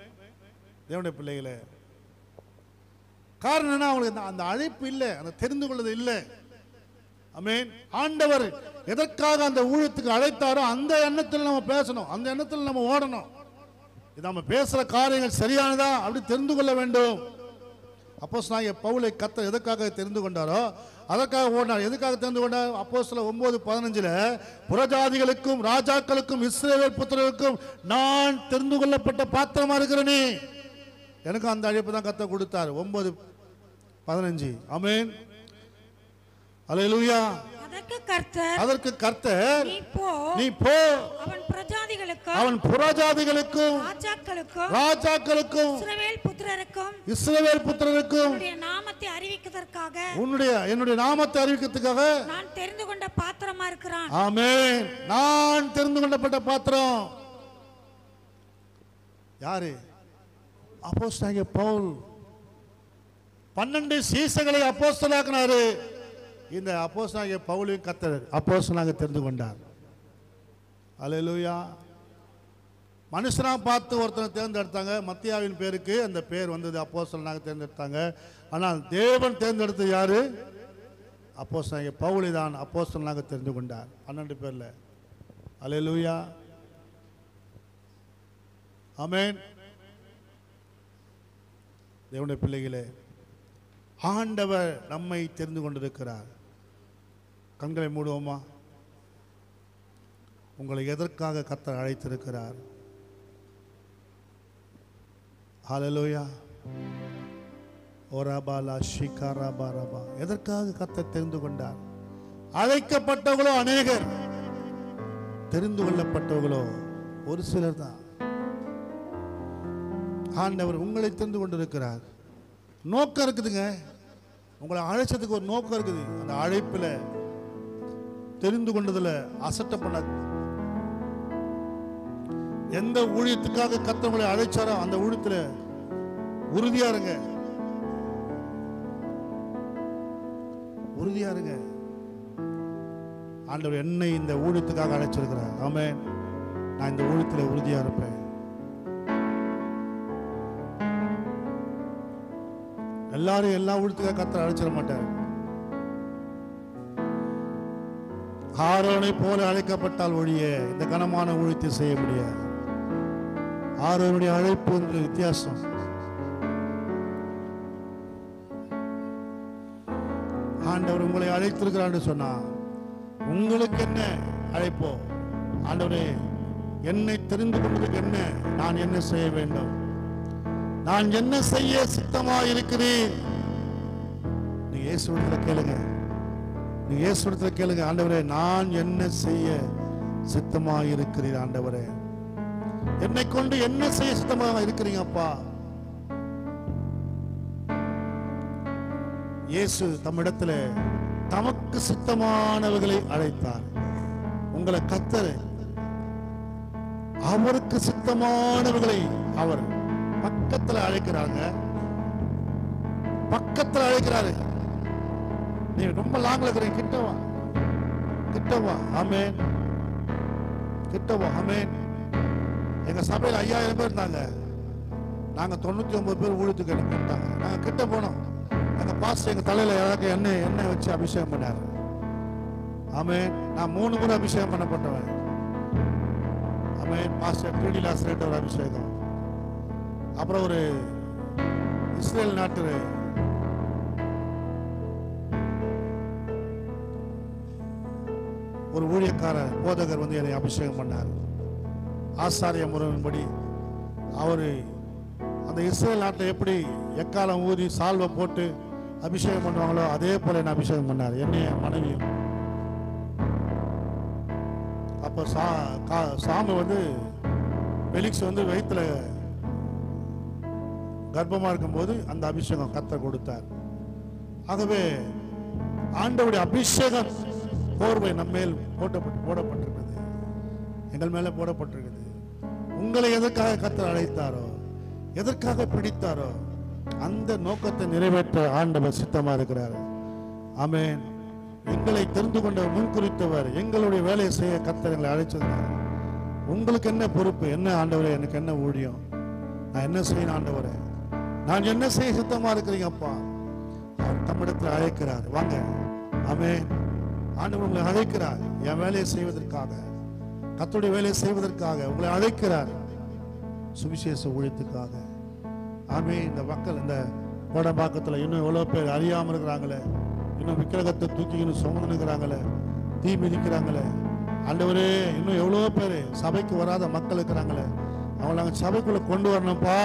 Speaker 3: தேவனுடைய பிள்ளைகளே, காரணம் என்ன? அவங்களுக்கு அந்த அழைப்பு இல்லை, அந்த தெரிந்து கொள்வது இல்லை. ஆமென். ஆண்டவர் எதற்காக அந்த ஊழியத்துக்கு அழைத்தாரோ அந்த எண்ணத்தில் நம்ம பேசணும், அந்த எண்ணத்தில் நம்ம ஓடணும். இது நம்ம பேசுற காரியங்கள் சரியானதா அப்படி தெரிந்து கொள்ள வேண்டும். அப்போஸ்தலனாகிய பவுலை கர்த்தர் எதற்காக தெரிந்து கொண்டாரோ அதற்காக ஓடினார். எதுக்காக தெரிந்து கொண்டார்? அப்போஸ்தலர் 9:15 புறஜாதிகளுக்கும் ராஜாக்களுக்கும் இஸ்ரவேல் புத்திரருக்கும் நான் தெரிந்து கொள்ளப்பட்ட பாத்திரமா இருக்கிறேனே. எனக்கு அந்த அழைப்பு தான் கர்த்தர் கொடுத்தார். 9:15. ஆமென். அல்லேலூயா. அதற்கு கர்த்தர் நீ போ, அவன் புறஜாதிகளுக்கும் ராஜாக்களுக்கும் இஸ்ரவேல் புத்திரருக்கும் என்னுடைய நாமத்தை அறிவிக்கிறதுக்காக
Speaker 5: நான் தெரிந்து கொண்ட பாத்திரமா இருக்கிறான்.
Speaker 3: ஆமென். நான் தெரிந்து கொள்ளப்பட்ட பாத்திரம். யாரு? அப்போஸ்தலனாகிய பவுல் 12 சீசர்களை அப்போஸ்தலனாக்கினாரு. இந்த அப்போஸ்தலனாகிய பவுலையும் கர்த்தர் அப்போஸ்தலனாக தெரிந்து கொண்டார். அல்லேலூயா. மனுஷனா பார்த்து ஒருத்தனை தேர்ந்தெடுத்தாங்க, மத்தியாவின் பேருக்கு அந்த பேர் வந்தது, அப்போஸ்தலனாக தேர்ந்தெடுத்தாங்க. ஆனால் தேவன் தேர்ந்தெடுத்தது யாரு? அப்போஸ்தலனாகிய பவுலை தான் அப்போஸ்தலனாக தெரிந்து கொண்டார், 12 பேர்ல. அல்லேலூயா. ஆமென். தேவனுடைய பிள்ளைகளே, ஆண்டவர் நம்மை தெரிந்து கொண்டிருக்கிறார். கண்களை மூடுவோமா? உங்களை எதற்காக கர்த்தர் அழைத்திருக்கிறார்? ஹல்லேலூயா. ஓராபாலா ஷிகாராபாரபா. எதற்காக கர்த்தர் தெரிந்து கொண்டார்? அழைக்கப்பட்டவர்களோ அநேகர், தெரிந்து கொள்ளப்பட்டவர்களோ ஒரு சிலர் தான். ஆண்டவர் உங்களை தெரிந்து கொண்டிருக்கிறார். நோக்கம் இருக்குதுங்க, உங்களை அழைச்சதுக்கு ஒரு நோக்கம் இருக்குது. அந்த அழைப்பில் தெரிந்து கொண்டதுல அசட்ட பண்ணாது. எந்த ஊழியத்துக்காக கர்த்தர் உங்களை அழைச்சாரோ அந்த ஊழியத்தில் உறுதியா இருங்க, உறுதியா இருங்க. ஆண்டவர் என்னை இந்த ஊழியத்துக்காக அழைச்சிருக்கிறார். ஆமென். நான் இந்த ஊழியத்தில் உறுதியா இருப்பேன். எல்லாரும் எல்லா ஊழியத்துக்காக கர்த்தர் அழைச்சிட மாட்டார். ஆரோனை போல அழைக்கப்பட்டால் ஒழிய இந்த கனமான ஊழியத்தை செய்ய முடியாது. ஆரோனுடைய அழைப்பு வித்தியாசம். ஆண்டவர் உங்களை அழைத்திருக்கிறான்னு சொன்னா உங்களுக்கு என்ன அழைப்போ? ஆண்டவரே, என்னை தெரிந்து கொண்டதுக்கு என்ன, நான் என்ன செய்ய வேண்டும், நான் என்ன செய்ய சித்தமா இருக்கிறேன்? நீ இயேசுவிடத்தில் கேளுங்க, நீ இயேசுவிடத்தில் கேளுங்க. ஆண்டவரே, நான் என்ன செய்ய சித்தமா இருக்கிறீர்? ஆண்டவரே, என்னை கொண்டு என்ன செய்ய சித்தமாக இருக்கிறீங்க அப்பா? இயேசு தம்மிடத்துல தமக்கு சித்தமானவர்களை அழைத்தார். உங்களை கர்த்தர் அவருக்கு சித்தமானவர்களை அவர் பக்கத்துல அழைக்கிறாங்க, பக்கத்துல அழைக்கிறாரு. நீ ரொம்ப லாங்ல இருக்கிறீங்க, கிட்டவா கிட்டவா. ஆமென். கிட்டவா. ஆமென். எங்க சபையில் 5000 பேர் இருந்தாங்க. நாங்க 99 பேர் ஊழியத்துக்கு அனுப்பிட்டாங்க. நாங்க கிட்ட போனோம். எங்க பாஸ்டர் எங்க தலையில எண்ணெய் வச்சு அபிஷேகம் பண்ணாரு. ஆமென். நான் 3 முறை அபிஷேகம் பண்ணப்பட்டவன். ஆமென். பாஸ்டர் டிடி லாசரேட் ஒரு அபிஷேகம், அப்புறம் ஒரு இஸ்ரேல் நாட்டு ஒரு ஊழியக்கார போதகர் வந்து என்னை அபிஷேகம் பண்ணார். ஆசாரிய முறையின்படி அவர் அந்த இஸ்ரேல் நாட்டில் எப்படி எக்காலம் ஊதி சால்வை போட்டு அபிஷேகம் பண்ணுவாங்களோ அதே போல என்ன அபிஷேகம் பண்ணார், என்னைய மனைவியும். அப்போ சாமி வந்து பெலிக்ஸ் வந்து வயிற்றுல கர்ப்பமாக இருக்கும்போது அந்த அபிஷேகம் கர்த்தர் கொடுத்தார். ஆகவே ஆண்டவருடைய அபிஷேகம் போர்வை நம்மேல் போடப்பட்டிருக்கிறது, எங்கள் மேல போடப்பட்டிருக்கிறது. உங்களை எதற்காக கர்த்தர் அழைத்தாரோ, எதற்காக பிடித்தாரோ அந்த நோக்கத்தை நிறைவேற்ற ஆண்டவர் சித்தமா இருக்கிறார். ஆமென். எங்களை தெரிந்து கொண்டவர், முன்குறித்தவர், எங்களுடைய வேலையை செய்ய கர்த்தர் எங்களை அழைச்சிருந்தார். உங்களுக்கு என்ன பொறுப்பு? என்ன ஆண்டவரே, எனக்கு என்ன ஊழியம், நான் என்ன செய்யணும் ஆண்டவரே, நான் என்ன செய்ய சித்தமா இருக்கிறீங்க அப்பா? அவர் தம்மிடத்தில் அழைக்கிறார், வாங்க. ஆமென். ஆண்டவர் உங்களை அழைக்கிறார் என் வேலையை செய்வதற்காக, கர்த்தருடைய வேலையை செய்வதற்காக உங்களை அழைக்கிறார், சுவிசேஷ ஊழியத்துக்காக. ஆமென். இந்த மக்கள் இந்த கோடம்பாக்கத்தில் இன்னும் எவ்வளோ பேர் அறியாமல் இருக்கிறாங்களே, இன்னும் விக்கிரகத்தை தூக்கின்னு சுமந்துக்கிறாங்களே, தீ மிதிக்கிறாங்களே. ஆண்டவரே, இன்னும் எவ்வளோ பேர் சபைக்கு வராத மக்கள் இருக்கிறாங்களே, அவங்களை நாங்கள் சபைக்குள்ள கொண்டு வரணும்ப்பா.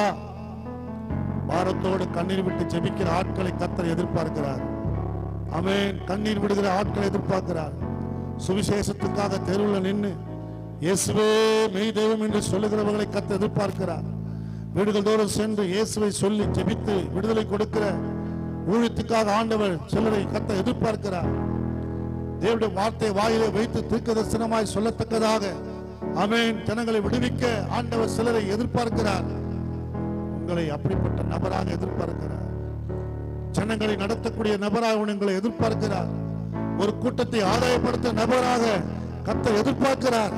Speaker 3: பாரத்தோடு கண்ணீர் விட்டு ஜெபிக்கிற ஆட்களை கர்த்தர் எதிர்பார்க்கிறார். ஆமென். கண்ணீர் விடுகிற ஆட்களை எதிர்பார்க்கிறார். சுவிசேஷத்துக்காக தெருவில் நின்று இயேசுவே மெய் தெய்வம் என்று சொல்லுகிறவர்களை கர்த்தர் எதிர்பார்க்கிறார். வீடுகள் தோறும் சென்று இயேசுவை சொல்லி ஜெபித்து விடுதலை கொடுக்கிற ஊழியத்துக்காக ஆண்டவர் சிலரை கர்த்தர் எதிர்பார்க்கிறார். தேவனுடைய வார்த்தை வாயிலே வைத்து தீர்க்கதரிசனமாய் சொல்லத்தக்கதாக ஆமென் ஜனங்களை விடுவிக்க ஆண்டவர் சிலரை எதிர்பார்க்கிறார். உங்களை அப்படிப்பட்ட நபராக எதிர்பார்க்கிறார். ஜனங்களை நடத்தக்கூடிய நபராக உங்களை எதிர்பார்க்கிறார். ஒரு கூட்டத்தை ஆதாயப்படுத்த நபராக கர்த்தர் எதிர்பார்க்கிறார்.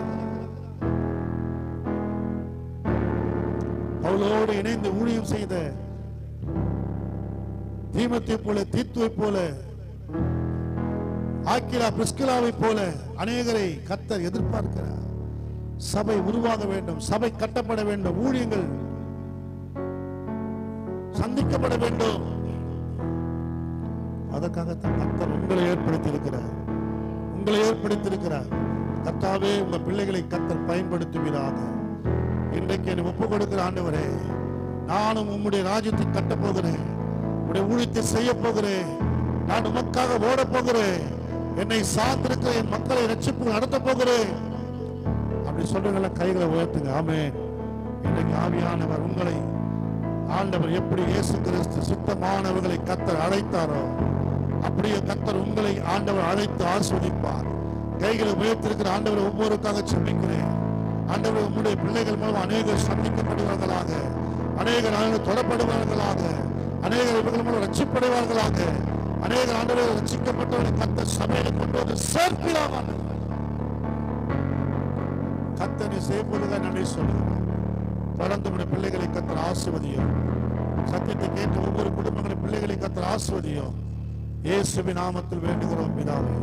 Speaker 3: அவளோடு இணைந்து ஊழியம் செய்த தீமத்தை போல, தீத்துவை போல, ஆக்கிலா பிரிஸ்கிலாவை போல அநேகரை கர்த்தர் எதிர்பார்க்கிறார். சபை உருவாக வேண்டும், சபை கட்டப்பட வேண்டும், ஊழியங்கள் சந்திக்கப்பட வேண்டும். அதற்காகத்தான் கர்த்தர் உங்களை ஏற்படுத்தி இருக்கிறார். கர்த்தாவே, உங்க பிள்ளைகளை கர்த்தர் பயன்படுத்துவீராக. இன்றைக்கு என்னை ஒப்பு கொடுக்கிற ஆண்டவரே, நானும் உம்முடைய ராஜ்யத்தை கட்ட போகிறேன், உம்முடைய ஊழியத்தை செய்ய போகிறேன், நான் உமக்காக ஓட போகிறேன், என்னை சார்ந்திருக்கிற என் மக்களை ரட்சிப்பு நடத்த போகிறேன் அப்படி சொல்றவங்கள கைகளை உயர்த்துங்க. ஆமென். இன்றைக்கு ஆவியானவர் உங்களை ஆண்டவர் எப்படி இயேசு கிறிஸ்து சுத்தமானவர்களை கர்த்தர் அழைத்தாரோ அப்படியே கர்த்தர் உங்களை ஆண்டவர் அழைத்து ஆசீர்வதிப்பார். கைகளை உயர்த்திருக்கிற ஆண்டவரை ஒவ்வொருக்காக செபிக்கிறேன். ஆண்டவர் உங்களுடைய பிள்ளைகள் மூலம் அநேகர் சந்திக்கப்படுவார்களாக, அநேகர் தொடப்படுவார்களாக, அநேகர் இவர்கள் மூலம் ரட்சிப்படைவார்களாக, அநேகர் ஆண்டவர் ரட்சிக்கப்பட்டவர்களை கர்த்தர் சபையை கொண்டு வந்து சேர்க்கிறார். கர்த்தரை செய்வதாக நன்றி சொல்லுகிறார். தொடர்ந்து உடைய பிள்ளைகளை கர்த்தர் ஆசீர்வதியும். சத்தியத்தை கேட்டு ஒவ்வொரு குடும்பங்களின் பிள்ளைகளை கர்த்தர் ஆசீர்வதியும். இயேசுவின் நாமத்தில் வேண்டுகிறோம் பிதாவே.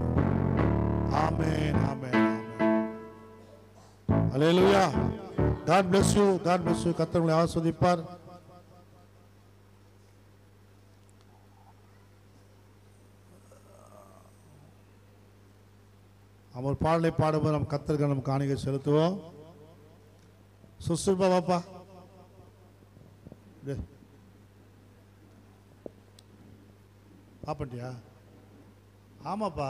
Speaker 3: ஆமென், ஆமென், ஆமென். அல்லேலூயா. God bless you. God bless you. கர்த்தர் உங்களை ஆசீர்வதிப்பார். அவர் பாடலை பாடும்போது நம்ம கர்த்தருக்கு நம்ம காணிக்கை செலுத்துவோம். சுசுபா பாப்பா பாப்பண்டியா? ஆமாப்பா.